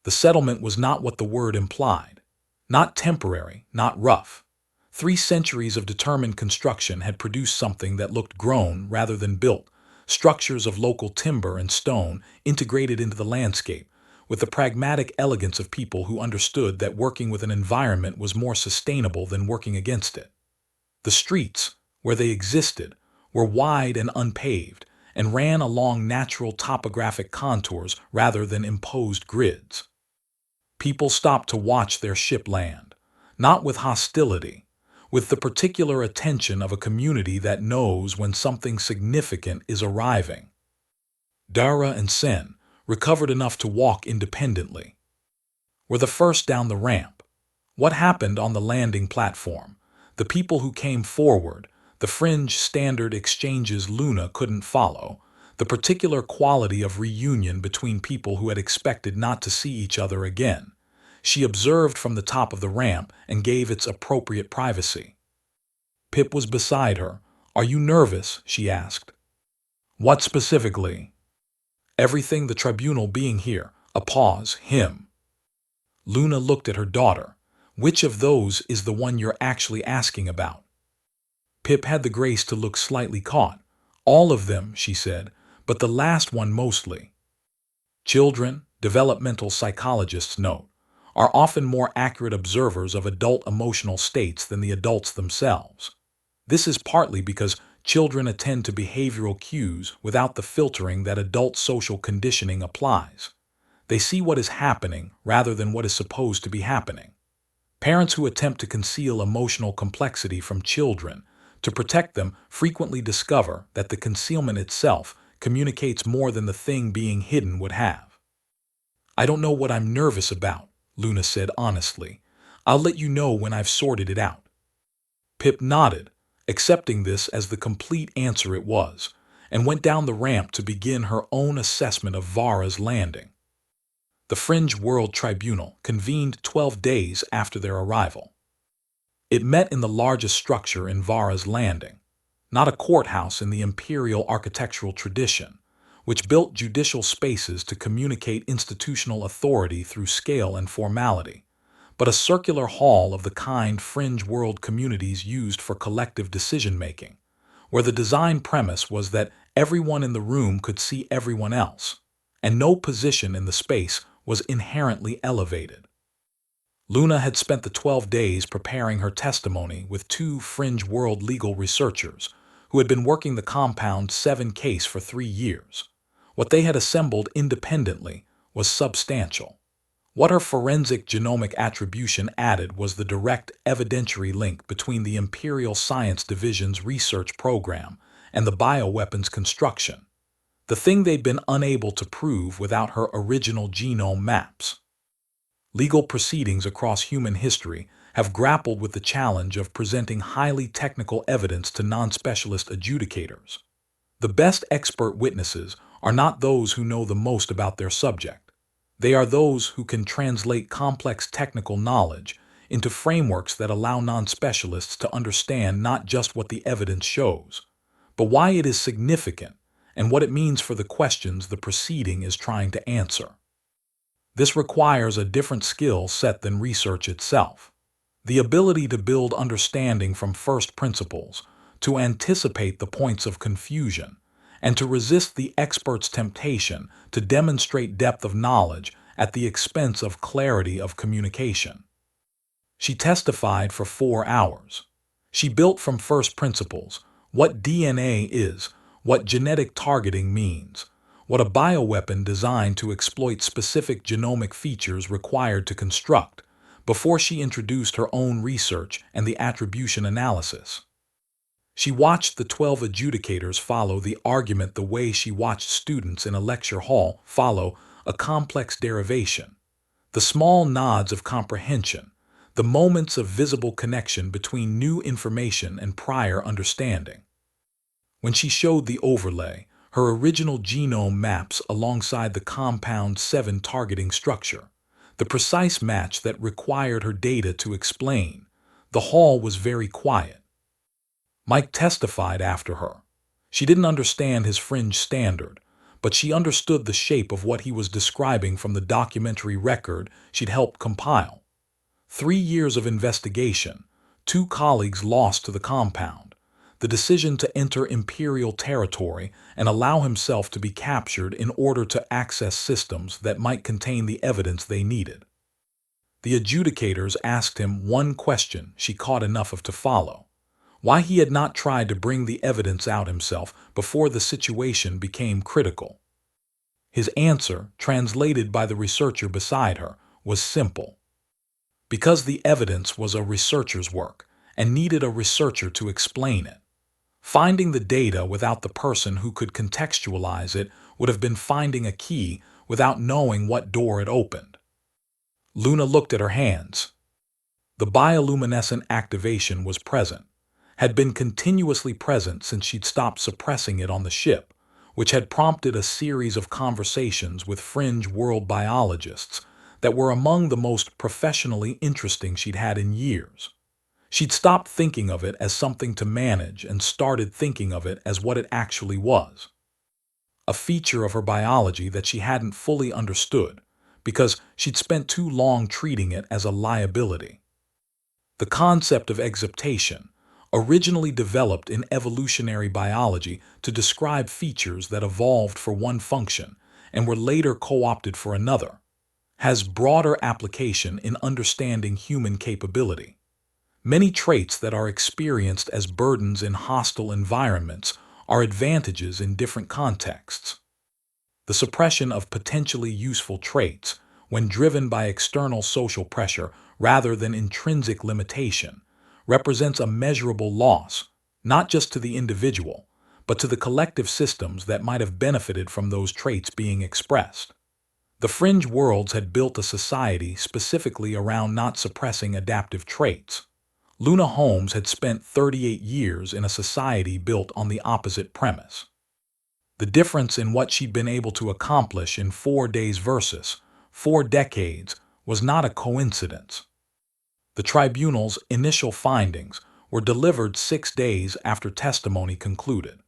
The settlement was not what the word implied. Not temporary, not rough. 3 centuries of determined construction had produced something that looked grown rather than built, structures of local timber and stone integrated into the landscape, with the pragmatic elegance of people who understood that working with an environment was more sustainable than working against it. The streets, where they existed, were wide and unpaved, and ran along natural topographic contours rather than imposed grids. People stopped to watch their ship land, not with hostility, with the particular attention of a community that knows when something significant is arriving. Dara and Sen recovered enough to walk independently. Were the first down the ramp. What happened on the landing platform? The people who came forward, the fringe standard exchanges Luna couldn't follow, the particular quality of reunion between people who had expected not to see each other again. She observed from the top of the ramp and gave its appropriate privacy. Pip was beside her. "Are you nervous?" she asked. "What specifically?" "Everything, the tribunal being here." A pause. "Him." Luna looked at her daughter. "Which of those is the one you're actually asking about?" Pip had the grace to look slightly caught. "All of them," she said, "but the last one mostly." Children, developmental psychologists note, are often more accurate observers of adult emotional states than the adults themselves. This is partly because children attend to behavioral cues without the filtering that adult social conditioning applies. They see what is happening rather than what is supposed to be happening. Parents who attempt to conceal emotional complexity from children to protect them frequently discover that the concealment itself communicates more than the thing being hidden would have. "I don't know what I'm nervous about," Luna said honestly. "I'll let you know when I've sorted it out." Pip nodded, accepting this as the complete answer it was, and went down the ramp to begin her own assessment of Vara's Landing. The Fringe World Tribunal convened 12 days after their arrival. It met in the largest structure in Vara's Landing, not a courthouse in the imperial architectural tradition, which built judicial spaces to communicate institutional authority through scale and formality, but a circular hall of the kind fringe world communities used for collective decision-making, where the design premise was that everyone in the room could see everyone else, and no position in the space was inherently elevated. Luna had spent the 12 days preparing her testimony with 2 fringe world legal researchers who had been working the Compound 7 case for 3 years. What they had assembled independently was substantial. What her forensic genomic attribution added was the direct evidentiary link between the Imperial Science Division's research program and the bioweapons construction, the thing they'd been unable to prove without her original genome maps. Legal proceedings across human history have grappled with the challenge of presenting highly technical evidence to non-specialist adjudicators. The best expert witnesses are not those who know the most about their subject. They are those who can translate complex technical knowledge into frameworks that allow non-specialists to understand not just what the evidence shows, but why it is significant and what it means for the questions the proceeding is trying to answer. This requires a different skill set than research itself. The ability to build understanding from first principles, to anticipate the points of confusion, and to resist the expert's temptation to demonstrate depth of knowledge at the expense of clarity of communication. She testified for 4 hours. She built from first principles what DNA is, what genetic targeting means, what a bioweapon designed to exploit specific genomic features required to construct, before she introduced her own research and the attribution analysis. She watched the 12 adjudicators follow the argument the way she watched students in a lecture hall follow a complex derivation, the small nods of comprehension, the moments of visible connection between new information and prior understanding. When she showed the overlay, her original genome maps alongside the compound 7 targeting structure, the precise match that required her data to explain, the hall was very quiet. Mike testified after her. She didn't understand his fringe standard, but she understood the shape of what he was describing from the documentary record she'd helped compile. 3 years of investigation, 2 colleagues lost to the compound, the decision to enter Imperial territory and allow himself to be captured in order to access systems that might contain the evidence they needed. The adjudicators asked him one question she caught enough of to follow: why he had not tried to bring the evidence out himself before the situation became critical. His answer, translated by the researcher beside her, was simple. Because the evidence was a researcher's work and needed a researcher to explain it. Finding the data without the person who could contextualize it would have been finding a key without knowing what door it opened. Luna looked at her hands. The bioluminescent activation was present, had been continuously present since she'd stopped suppressing it on the ship, which had prompted a series of conversations with fringe world biologists that were among the most professionally interesting she'd had in years. She'd stopped thinking of it as something to manage and started thinking of it as what it actually was. A feature of her biology that she hadn't fully understood because she'd spent too long treating it as a liability. The concept of exaptation, originally developed in evolutionary biology to describe features that evolved for one function and were later co-opted for another, has broader application in understanding human capability. Many traits that are experienced as burdens in hostile environments are advantages in different contexts. The suppression of potentially useful traits, when driven by external social pressure rather than intrinsic limitation, represents a measurable loss, not just to the individual, but to the collective systems that might have benefited from those traits being expressed. The fringe worlds had built a society specifically around not suppressing adaptive traits. Luna Holmes had spent 38 years in a society built on the opposite premise. The difference in what she'd been able to accomplish in 4 days versus 4 decades was not a coincidence. The tribunal's initial findings were delivered 6 days after testimony concluded.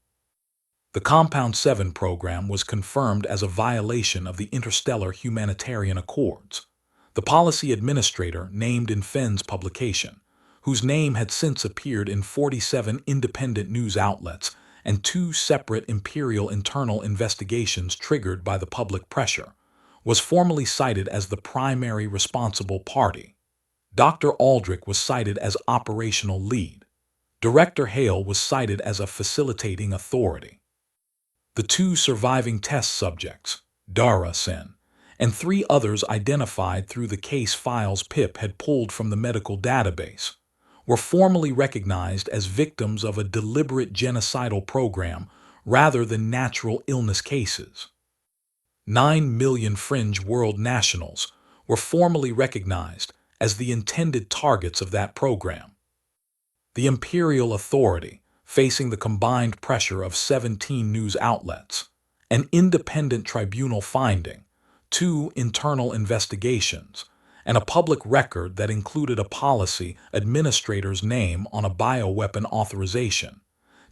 The Compound 7 program was confirmed as a violation of the Interstellar Humanitarian Accords. The policy administrator named in Fenn's publication, whose name had since appeared in 47 independent news outlets and 2 separate Imperial internal investigations triggered by the public pressure, was formally cited as the primary responsible party. Dr. Aldrich was cited as operational lead. Director Hale was cited as a facilitating authority. The 2 surviving test subjects, Narration, and 3 others identified through the case files Pip had pulled from the medical database, were formally recognized as victims of a deliberate genocidal program rather than natural illness cases. 9 million fringe world nationals were formally recognized as the intended targets of that program. The Imperial Authority, facing the combined pressure of 17 news outlets, an independent tribunal finding, 2 internal investigations, and a public record that included a policy administrator's name on a bioweapon authorization,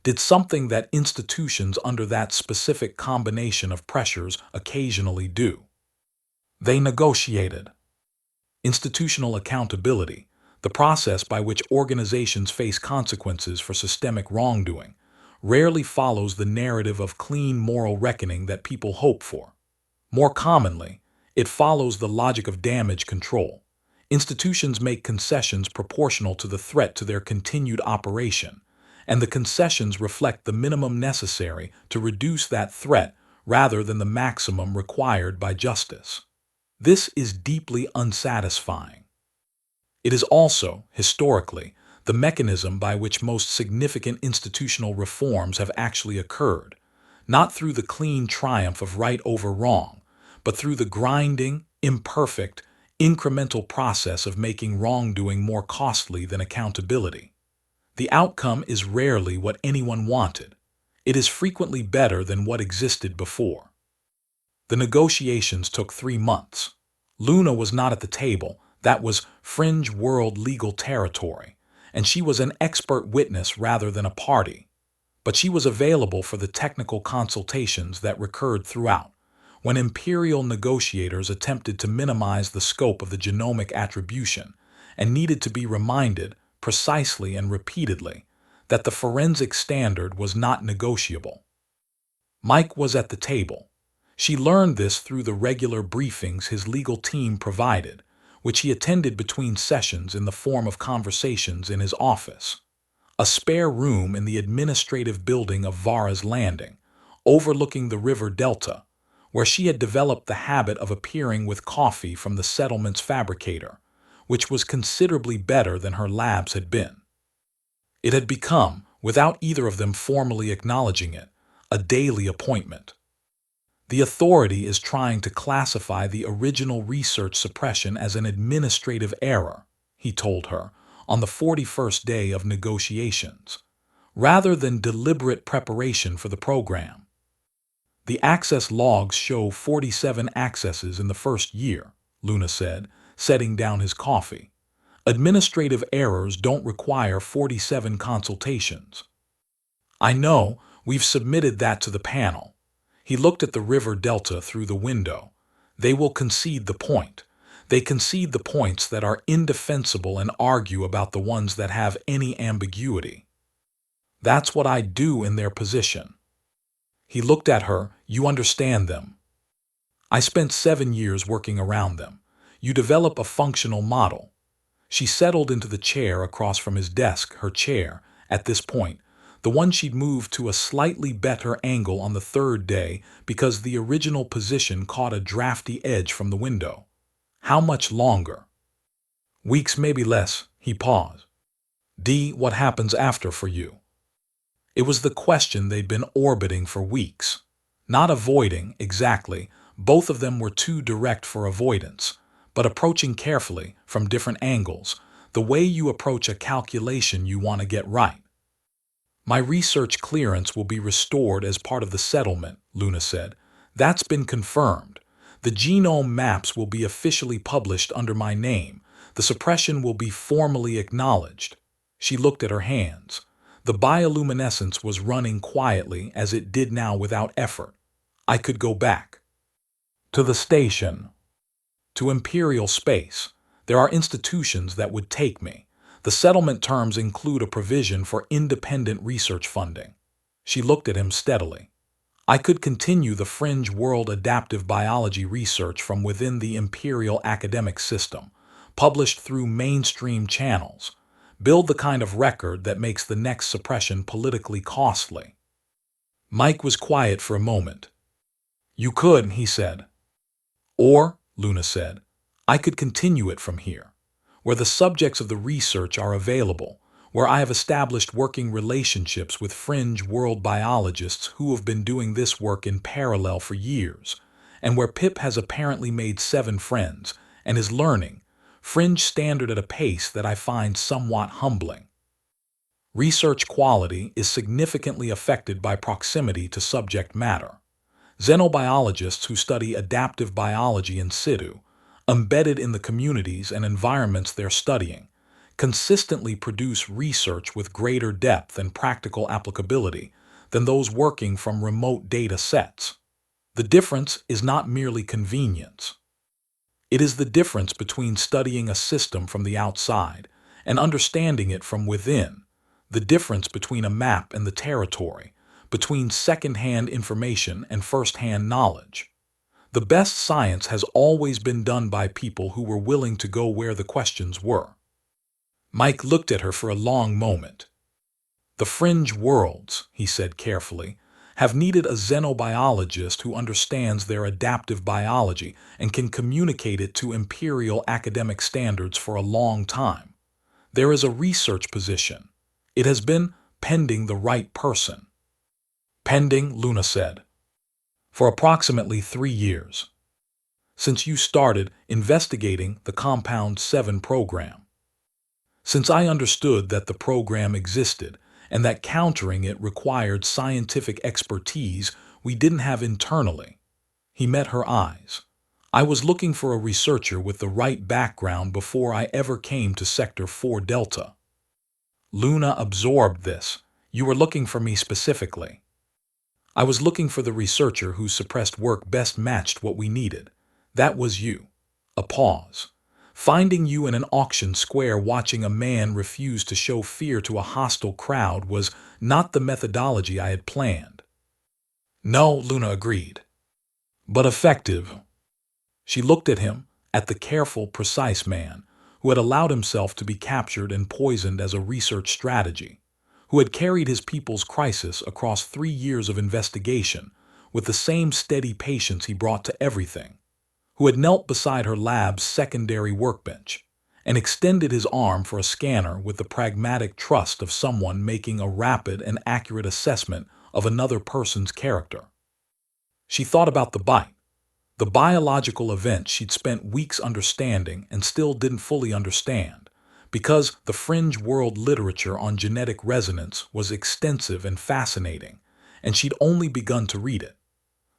did something that institutions under that specific combination of pressures occasionally do. They negotiated. Institutional accountability, the process by which organizations face consequences for systemic wrongdoing, rarely follows the narrative of clean moral reckoning that people hope for. More commonly, it follows the logic of damage control. Institutions make concessions proportional to the threat to their continued operation, and the concessions reflect the minimum necessary to reduce that threat rather than the maximum required by justice. This is deeply unsatisfying. It is also, historically, the mechanism by which most significant institutional reforms have actually occurred, not through the clean triumph of right over wrong, but through the grinding, imperfect, incremental process of making wrongdoing more costly than accountability. The outcome is rarely what anyone wanted. It is frequently better than what existed before. The negotiations took 3 months. Luna was not at the table. That was fringe world legal territory, and she was an expert witness rather than a party. But she was available for the technical consultations that recurred throughout, when imperial negotiators attempted to minimize the scope of the genomic attribution and needed to be reminded, precisely and repeatedly, that the forensic standard was not negotiable. Mike was at the table. She learned this through the regular briefings his legal team provided, which he attended between sessions in the form of conversations in his office, a spare room in the administrative building of Vara's Landing, overlooking the river delta, where she had developed the habit of appearing with coffee from the settlement's fabricator, which was considerably better than her labs had been. It had become, without either of them formally acknowledging it, a daily appointment. The authority is trying to classify the original research suppression as an administrative error, he told her, on the 41st day of negotiations, rather than deliberate preparation for the program. The access logs show 47 accesses in the first year, Luna said, setting down his coffee. Administrative errors don't require 47 consultations. I know, we've submitted that to the panel. He looked at the river delta through the window. They will concede the point. They concede the points that are indefensible and argue about the ones that have any ambiguity. That's what I do in their position. He looked at her. You understand them. I spent 7 years working around them. You develop a functional model. She settled into the chair across from his desk, her chair, at this point, the one she'd moved to a slightly better angle on the 3rd day because the original position caught a drafty edge from the window. How much longer? Weeks, maybe less, he paused. What happens after for you? It was the question they'd been orbiting for weeks. Not avoiding, exactly, both of them were too direct for avoidance, but approaching carefully, from different angles, the way you approach a calculation you want to get right. My research clearance will be restored as part of the settlement, Luna said. That's been confirmed. The genome maps will be officially published under my name. The suppression will be formally acknowledged. She looked at her hands. The bioluminescence was running quietly as it did now without effort. I could go back. To the station. To Imperial space. There are institutions that would take me. The settlement terms include a provision for independent research funding. She looked at him steadily. I could continue the fringe world adaptive biology research from within the Imperial academic system, published through mainstream channels, build the kind of record that makes the next suppression politically costly. Mike was quiet for a moment. You could, he said. Or, Luna said, I could continue it from here, where the subjects of the research are available, where I have established working relationships with fringe world biologists who have been doing this work in parallel for years, and where Pip has apparently made 7 friends and is learning, fringe standard at a pace that I find somewhat humbling. Research quality is significantly affected by proximity to subject matter. Xenobiologists who study adaptive biology in situ, embedded in the communities and environments they're studying, consistently produce research with greater depth and practical applicability than those working from remote data sets. The difference is not merely convenience. It is the difference between studying a system from the outside and understanding it from within, The difference between a map and the territory, between second-hand information and first-hand knowledge. The best science has always been done by people who were willing to go where the questions were. Mike looked at her for a long moment. The fringe worlds, he said carefully, have needed a xenobiologist who understands their adaptive biology and can communicate it to imperial academic standards for a long time. There is a research position. It has been pending the right person. Pending, Luna said. For approximately 3 years. Since you started investigating the Compound 7 program. Since I understood that the program existed and that countering it required scientific expertise we didn't have internally. He met her eyes. I was looking for a researcher with the right background before I ever came to Sector 4 Delta. Luna absorbed this. You were looking for me specifically. I was looking for the researcher whose suppressed work best matched what we needed. That was you. A pause. Finding you in an auction square watching a man refuse to show fear to a hostile crowd was not the methodology I had planned. No, Luna agreed. But effective. She looked at him, at the careful, precise man, who had allowed himself to be captured and poisoned as a research strategy, who had carried his people's crisis across 3 years of investigation with the same steady patience he brought to everything, who had knelt beside her lab's secondary workbench and extended his arm for a scanner with the pragmatic trust of someone making a rapid and accurate assessment of another person's character. She thought about the bite, the biological event she'd spent weeks understanding and still didn't fully understand, because the fringe world literature on genetic resonance was extensive and fascinating, and she'd only begun to read it.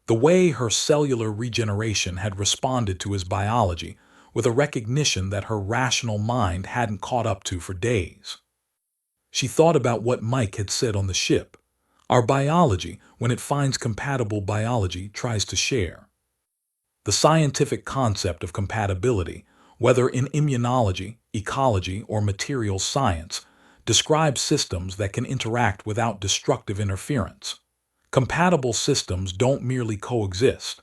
The way her cellular regeneration had responded to his biology with a recognition that her rational mind hadn't caught up to for days. She thought about what Mike had said on the ship. Our biology, when it finds compatible biology, tries to share. The scientific concept of compatibility, whether in immunology, ecology, or materials science, describes systems that can interact without destructive interference. Compatible systems don't merely coexist.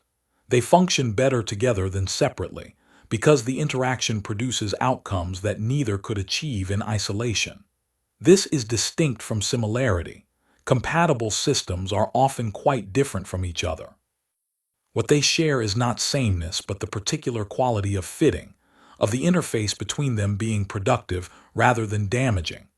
They function better together than separately, because the interaction produces outcomes that neither could achieve in isolation. This is distinct from similarity. Compatible systems are often quite different from each other. What they share is not sameness, but the particular quality of fitting, of the interface between them being productive rather than damaging.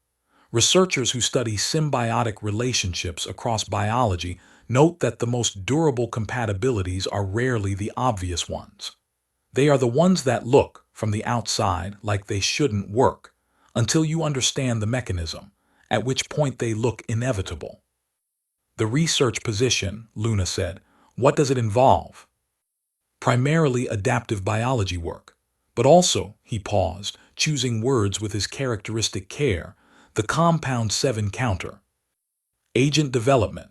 Researchers who study symbiotic relationships across biology note that the most durable compatibilities are rarely the obvious ones. They are the ones that look, from the outside, like they shouldn't work, until you understand the mechanism, at which point they look inevitable. The research position, Luna said, what does it involve? Primarily adaptive biology work, but also, he paused, choosing words with his characteristic care, the Compound 7 counter. Agent development.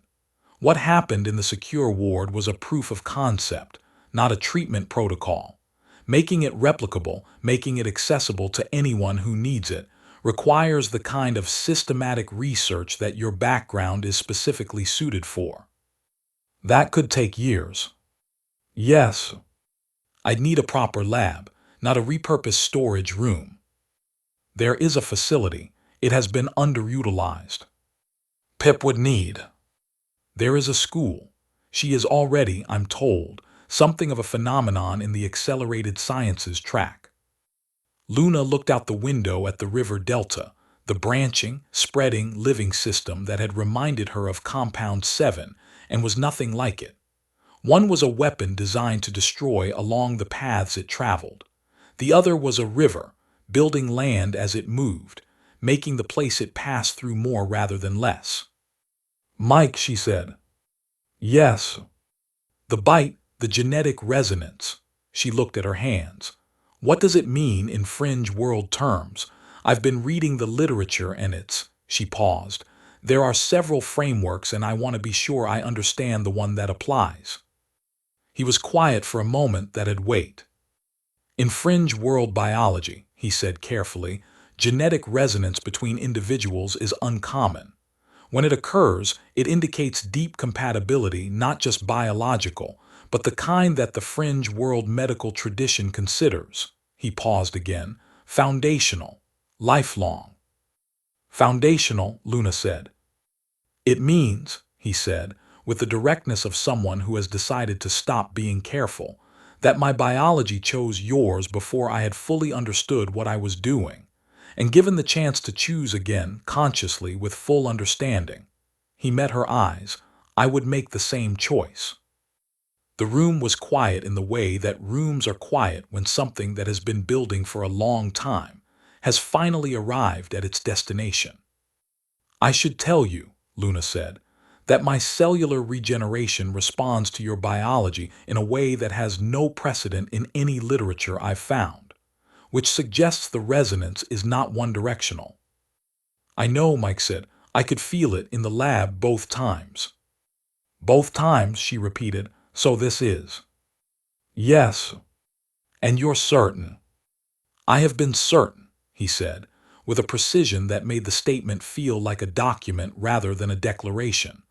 What happened in the secure ward was a proof of concept, not a treatment protocol. Making it replicable, making it accessible to anyone who needs it, requires the kind of systematic research that your background is specifically suited for. That could take years. Yes. I'd need a proper lab, not a repurposed storage room. There is a facility. It has been underutilized. Pip would need. There is a school. She is already, I'm told, something of a phenomenon in the accelerated sciences track. Luna looked out the window at the river delta, the branching, spreading living system that had reminded her of Compound 7 and was nothing like it. One was a weapon designed to destroy along the paths it traveled. The other was a river, building land as it moved, making the place it passed through more rather than less. Mike, she said. Yes. The bite, the genetic resonance. She looked at her hands. What does it mean in fringe world terms? I've been reading the literature and she paused. There are several frameworks and I want to be sure I understand the one that applies. He was quiet for a moment that had weight. In fringe world biology, he said carefully, Genetic resonance between individuals is uncommon. When it occurs, it indicates deep compatibility, not just biological, but the kind that the fringe world medical tradition considers, he paused again, foundational, lifelong. Foundational, Luna said. It means, he said, with the directness of someone who has decided to stop being careful, that my biology chose yours before I had fully understood what I was doing, and given the chance to choose again, consciously, with full understanding. He met her eyes. I would make the same choice. The room was quiet in the way that rooms are quiet when something that has been building for a long time has finally arrived at its destination. I should tell you, Luna said, that my cellular regeneration responds to your biology in a way that has no precedent in any literature I've found, which suggests the resonance is not one-directional. I know, Mike said. I could feel it in the lab both times. Both times, she repeated. So this is. Yes. And you're certain. I have been certain, he said, with a precision that made the statement feel like a document rather than a declaration.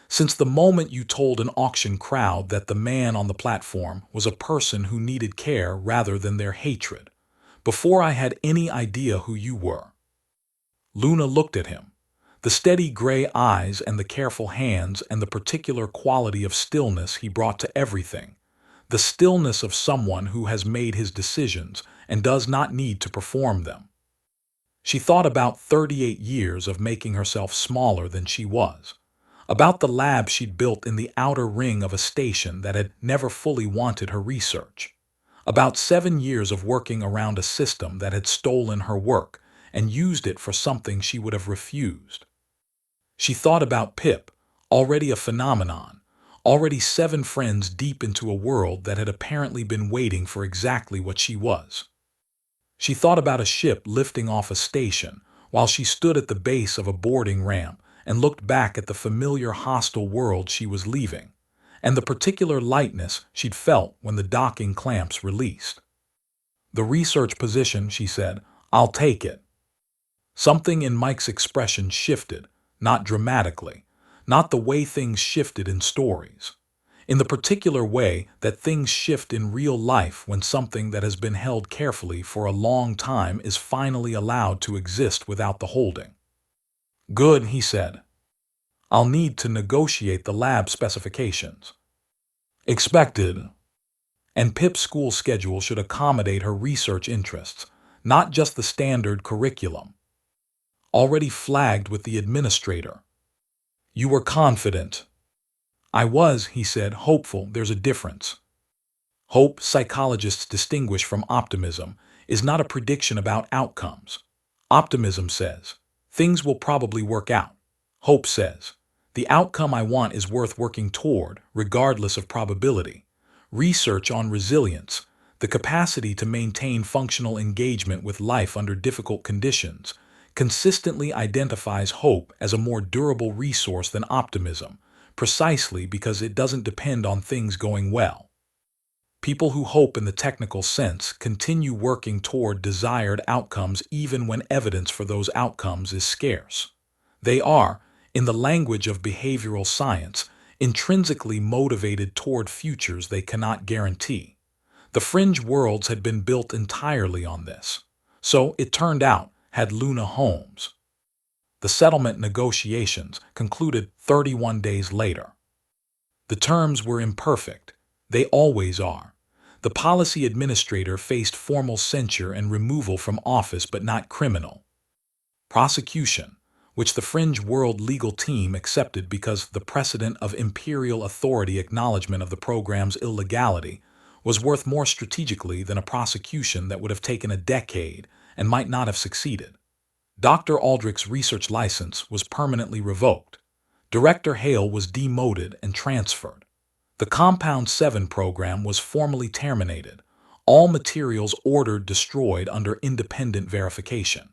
Since the moment you told an auction crowd that the man on the platform was a person who needed care rather than their hatred, before I had any idea who you were. Luna looked at him. The steady gray eyes and the careful hands and the particular quality of stillness he brought to everything. The stillness of someone who has made his decisions and does not need to perform them. She thought about 38 years of making herself smaller than she was, about the lab she'd built in the outer ring of a station that had never fully wanted her research, about 7 years of working around a system that had stolen her work and used it for something she would have refused. She thought about Pip, already a phenomenon, already 7 friends deep into a world that had apparently been waiting for exactly what she was. She thought about a ship lifting off a station while she stood at the base of a boarding ramp and looked back at the familiar hostile world she was leaving, and the particular lightness she'd felt when the docking clamps released. The research position, she said, I'll take it. Something in Mike's expression shifted, not dramatically, not the way things shifted in stories. In the particular way that things shift in real life when something that has been held carefully for a long time is finally allowed to exist without the holding. Good, he said. I'll need to negotiate the lab specifications. Expected. And Pip's school schedule should accommodate her research interests, not just the standard curriculum. Already flagged with the administrator. You were confident. I was, he said, hopeful. There's a difference. Hope, psychologists distinguish from optimism, is not a prediction about outcomes. Optimism says, things will probably work out. Hope says, the outcome I want is worth working toward, regardless of probability. Research on resilience, the capacity to maintain functional engagement with life under difficult conditions, consistently identifies hope as a more durable resource than optimism, precisely because it doesn't depend on things going well. People who hope in the technical sense continue working toward desired outcomes even when evidence for those outcomes is scarce. They are, in the language of behavioral science, intrinsically motivated toward futures they cannot guarantee. The fringe worlds had been built entirely on this. So, it turned out, had Luna Holmes. The settlement negotiations concluded 31 days later. The terms were imperfect. They always are. The policy administrator faced formal censure and removal from office, but not criminal prosecution, which the fringe world legal team accepted because the precedent of imperial authority acknowledgement of the program's illegality was worth more strategically than a prosecution that would have taken a decade and might not have succeeded. Dr. Aldrich's research license was permanently revoked. Director Hale was demoted and transferred. The Compound 7 program was formally terminated, all materials ordered destroyed under independent verification.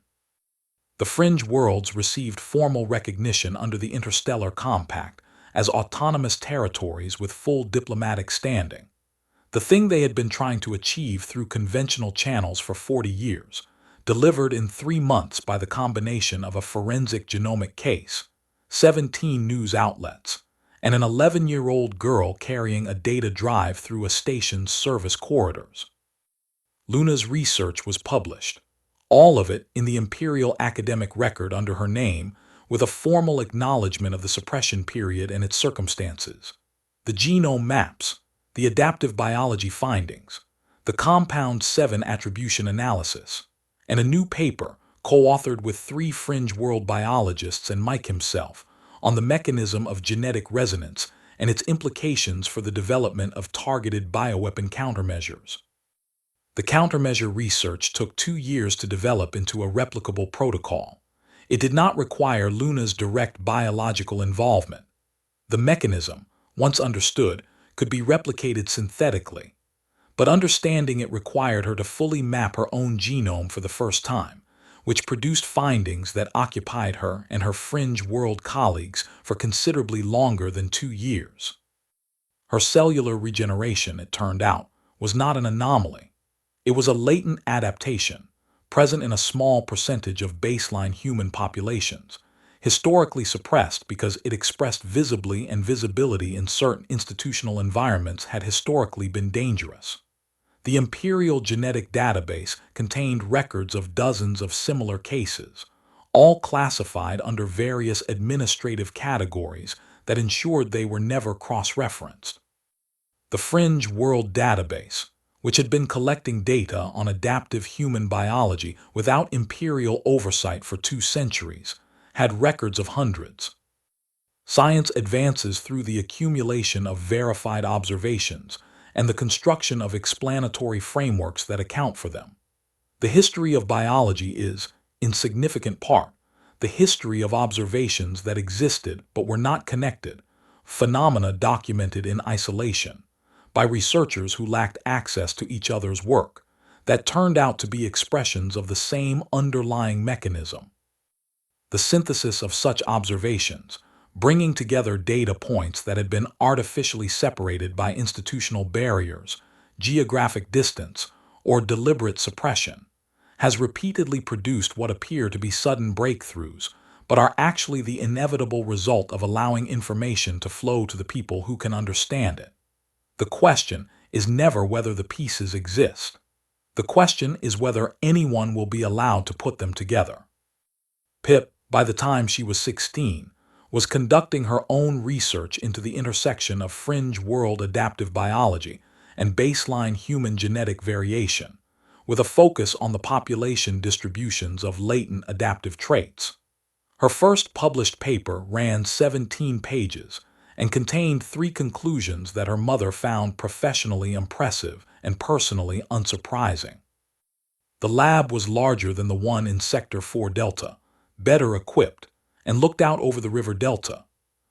The fringe worlds received formal recognition under the Interstellar Compact as autonomous territories with full diplomatic standing. The thing they had been trying to achieve through conventional channels for 40 years, delivered in 3 months by the combination of a forensic genomic case, 17 news outlets, and an 11-year-old girl carrying a data drive through a station's service corridors. Luna's research was published, all of it in the Imperial academic record under her name, with a formal acknowledgement of the suppression period and its circumstances. The genome maps, the adaptive biology findings, the compound 7 attribution analysis, and a new paper, co-authored with 3 fringe world biologists and Mike himself, on the mechanism of genetic resonance and its implications for the development of targeted bioweapon countermeasures. The countermeasure research took 2 years to develop into a replicable protocol. It did not require Luna's direct biological involvement. The mechanism, once understood, could be replicated synthetically, but understanding it required her to fully map her own genome for the first time, which produced findings that occupied her and her fringe world colleagues for considerably longer than 2 years. Her cellular regeneration, it turned out, was not an anomaly. It was a latent adaptation, present in a small percentage of baseline human populations, historically suppressed because it expressed visibly, and visibility in certain institutional environments had historically been dangerous. The Imperial Genetic Database contained records of dozens of similar cases, all classified under various administrative categories that ensured they were never cross-referenced. The Fringe World Database, which had been collecting data on adaptive human biology without imperial oversight for 2 centuries, had records of hundreds. Science advances through the accumulation of verified observations and the construction of explanatory frameworks that account for them. The history of biology is, in significant part, the history of observations that existed but were not connected, phenomena documented in isolation, by researchers who lacked access to each other's work, that turned out to be expressions of the same underlying mechanism. The synthesis of such observations, bringing together data points that had been artificially separated by institutional barriers, geographic distance, or deliberate suppression, has repeatedly produced what appear to be sudden breakthroughs, but are actually the inevitable result of allowing information to flow to the people who can understand it. The question is never whether the pieces exist. The question is whether anyone will be allowed to put them together. Pip, by the time she was 16, was conducting her own research into the intersection of fringe world adaptive biology and baseline human genetic variation, with a focus on the population distributions of latent adaptive traits. Her first published paper ran 17 pages and contained 3 conclusions that her mother found professionally impressive and personally unsurprising. The lab was larger than the one in Sector 4 Delta, better equipped, and looked out over the river Delta,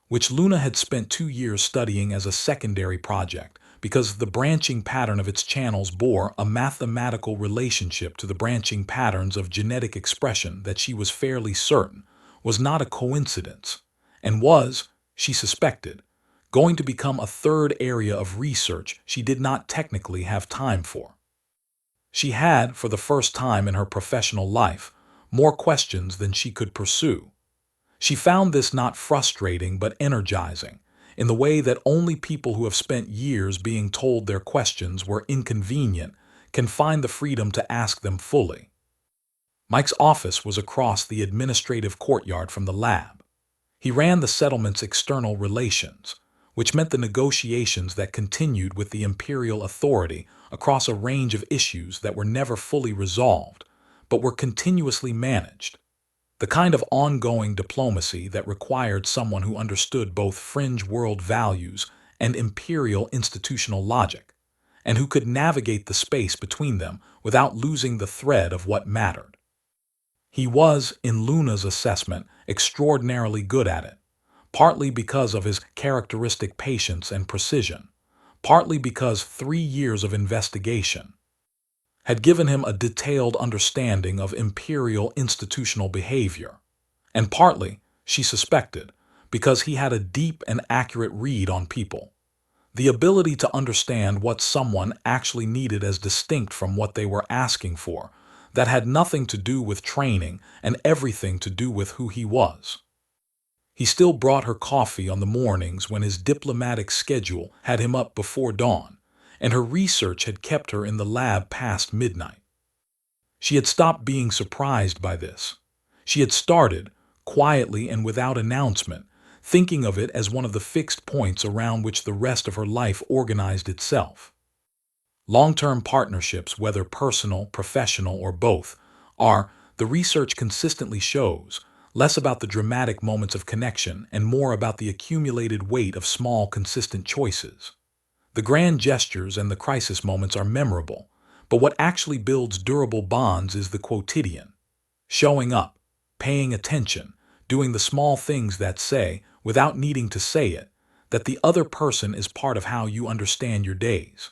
which Luna had spent 2 years studying as a secondary project because the branching pattern of its channels bore a mathematical relationship to the branching patterns of genetic expression that she was fairly certain was not a coincidence, and was, she suspected, going to become a third area of research she did not technically have time for. She had, for the first time in her professional life, more questions than she could pursue. She found this not frustrating but energizing, in the way that only people who have spent years being told their questions were inconvenient can find the freedom to ask them fully. Mike's office was across the administrative courtyard from the lab. He ran the settlement's external relations, which meant the negotiations that continued with the Imperial Authority across a range of issues that were never fully resolved, but were continuously managed. The kind of ongoing diplomacy that required someone who understood both fringe world values and imperial institutional logic, and who could navigate the space between them without losing the thread of what mattered. He was, in Luna's assessment, extraordinarily good at it, partly because of his characteristic patience and precision, partly because 3 years of investigation had given him a detailed understanding of imperial institutional behavior, and partly, she suspected, because he had a deep and accurate read on people, the ability to understand what someone actually needed as distinct from what they were asking for, that had nothing to do with training and everything to do with who he was. He still brought her coffee on the mornings when his diplomatic schedule had him up before dawn, and her research had kept her in the lab past midnight. She had stopped being surprised by this. She had started, quietly and without announcement, thinking of it as one of the fixed points around which the rest of her life organized itself. Long-term partnerships, whether personal, professional, or both, are, the research consistently shows, less about the dramatic moments of connection and more about the accumulated weight of small, consistent choices. The grand gestures and the crisis moments are memorable, but what actually builds durable bonds is the quotidian. Showing up, paying attention, doing the small things that say, without needing to say it, that the other person is part of how you understand your days.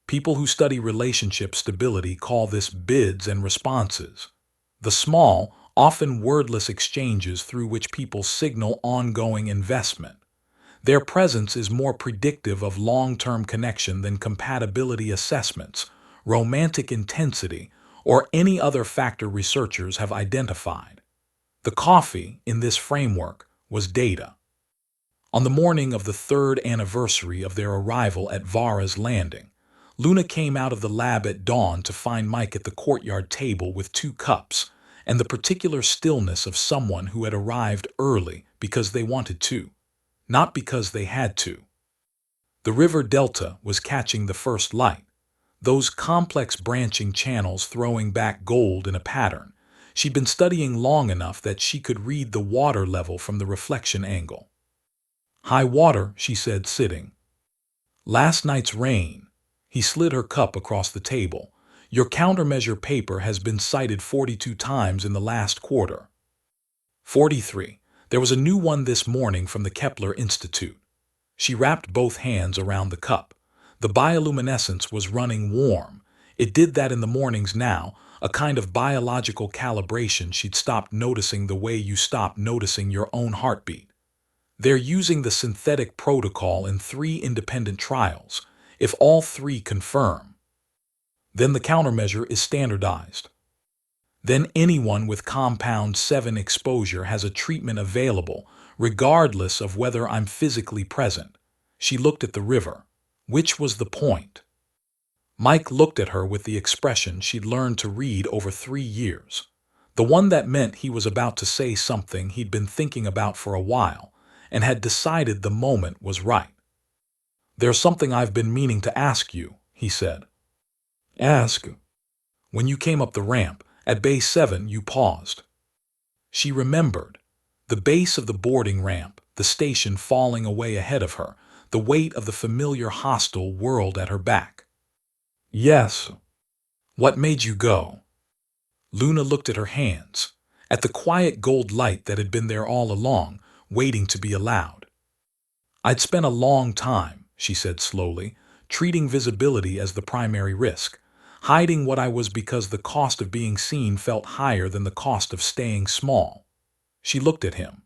People who study relationship stability call this bids and responses. The small, often wordless exchanges through which people signal ongoing investment. Their presence is more predictive of long-term connection than compatibility assessments, romantic intensity, or any other factor researchers have identified. The coffee, in this framework, was data. On the morning of the 3rd anniversary of their arrival at Vara's Landing, Luna came out of the lab at dawn to find Mike at the courtyard table with 2 cups, and the particular stillness of someone who had arrived early because they wanted to, not because they had to. The river delta was catching the first light, those complex branching channels throwing back gold in a pattern. She'd been studying long enough that she could read the water level from the reflection angle. "High water," she said, sitting. "Last night's rain." He slid her cup across the table. "Your countermeasure paper has been cited 42 times in the last quarter." 43. There was a new one this morning from the Kepler Institute. She wrapped both hands around the cup. The bioluminescence was running warm. It did that in the mornings now, a kind of biological calibration she'd stopped noticing the way you stop noticing your own heartbeat. They're using the synthetic protocol in 3 independent trials. If all 3 confirm, then the countermeasure is standardized. Then anyone with compound 7 exposure has a treatment available, regardless of whether I'm physically present. She looked at the river. Which was the point? Mike looked at her with the expression she'd learned to read over 3 years. The one that meant he was about to say something he'd been thinking about for a while, and had decided the moment was right. "There's something I've been meaning to ask you," he said. "Ask?" "When you came up the ramp, at Bay 7 you paused." She remembered. The base of the boarding ramp, the station falling away ahead of her, the weight of the familiar hostile world at her back. "Yes." "What made you go?" Luna looked at her hands, at the quiet gold light that had been there all along, waiting to be allowed. "I'd spent a long time," she said slowly, "treating visibility as the primary risk, hiding what I was because the cost of being seen felt higher than the cost of staying small." She looked at him.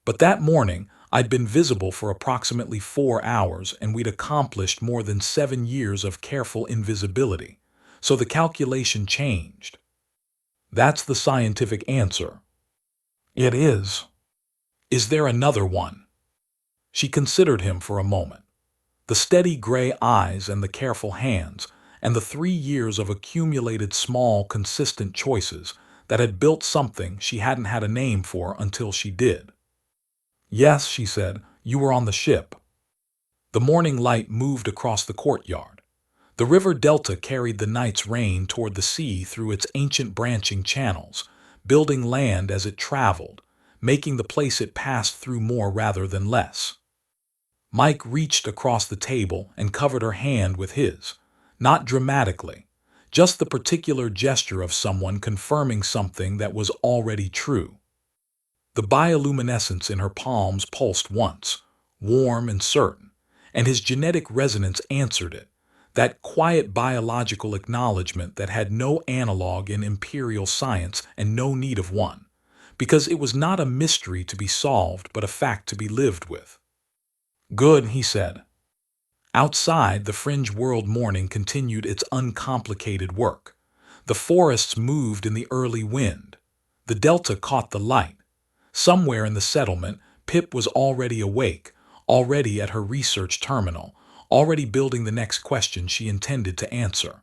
"But that morning, I'd been visible for approximately 4 hours, and we'd accomplished more than 7 years of careful invisibility. So the calculation changed." "That's the scientific answer." "It is." "Is there another one?" She considered him for a moment. The steady gray eyes and the careful hands, and the 3 years of accumulated small, consistent choices that had built something she hadn't had a name for until she did. "Yes," she said, "you were on the ship." The morning light moved across the courtyard. The river delta carried the night's rain toward the sea through its ancient branching channels, building land as it traveled, making the place it passed through more rather than less. Mike reached across the table and covered her hand with his, not dramatically, just the particular gesture of someone confirming something that was already true. The bioluminescence in her palms pulsed once, warm and certain, and his genetic resonance answered it, that quiet biological acknowledgement that had no analog in Imperial science and no need of one, because it was not a mystery to be solved but a fact to be lived with. "Good," he said. Outside, the fringe world morning continued its uncomplicated work. The forests moved in the early wind. The delta caught the light. Somewhere in the settlement, Pip was already awake, already at her research terminal, already building the next question she intended to answer.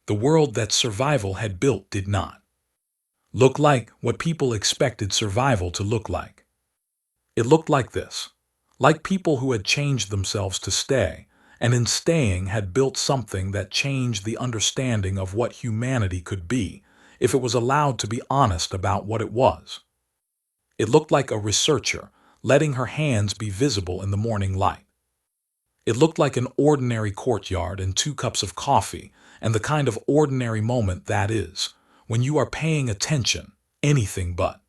The world that survival had built did not look like what people expected survival to look like. It looked like this, like people who had changed themselves to stay, and in staying had built something that changed the understanding of what humanity could be if it was allowed to be honest about what it was. It looked like a researcher letting her hands be visible in the morning light. It looked like an ordinary courtyard and 2 cups of coffee, and the kind of ordinary moment that is, when you are paying attention, anything but.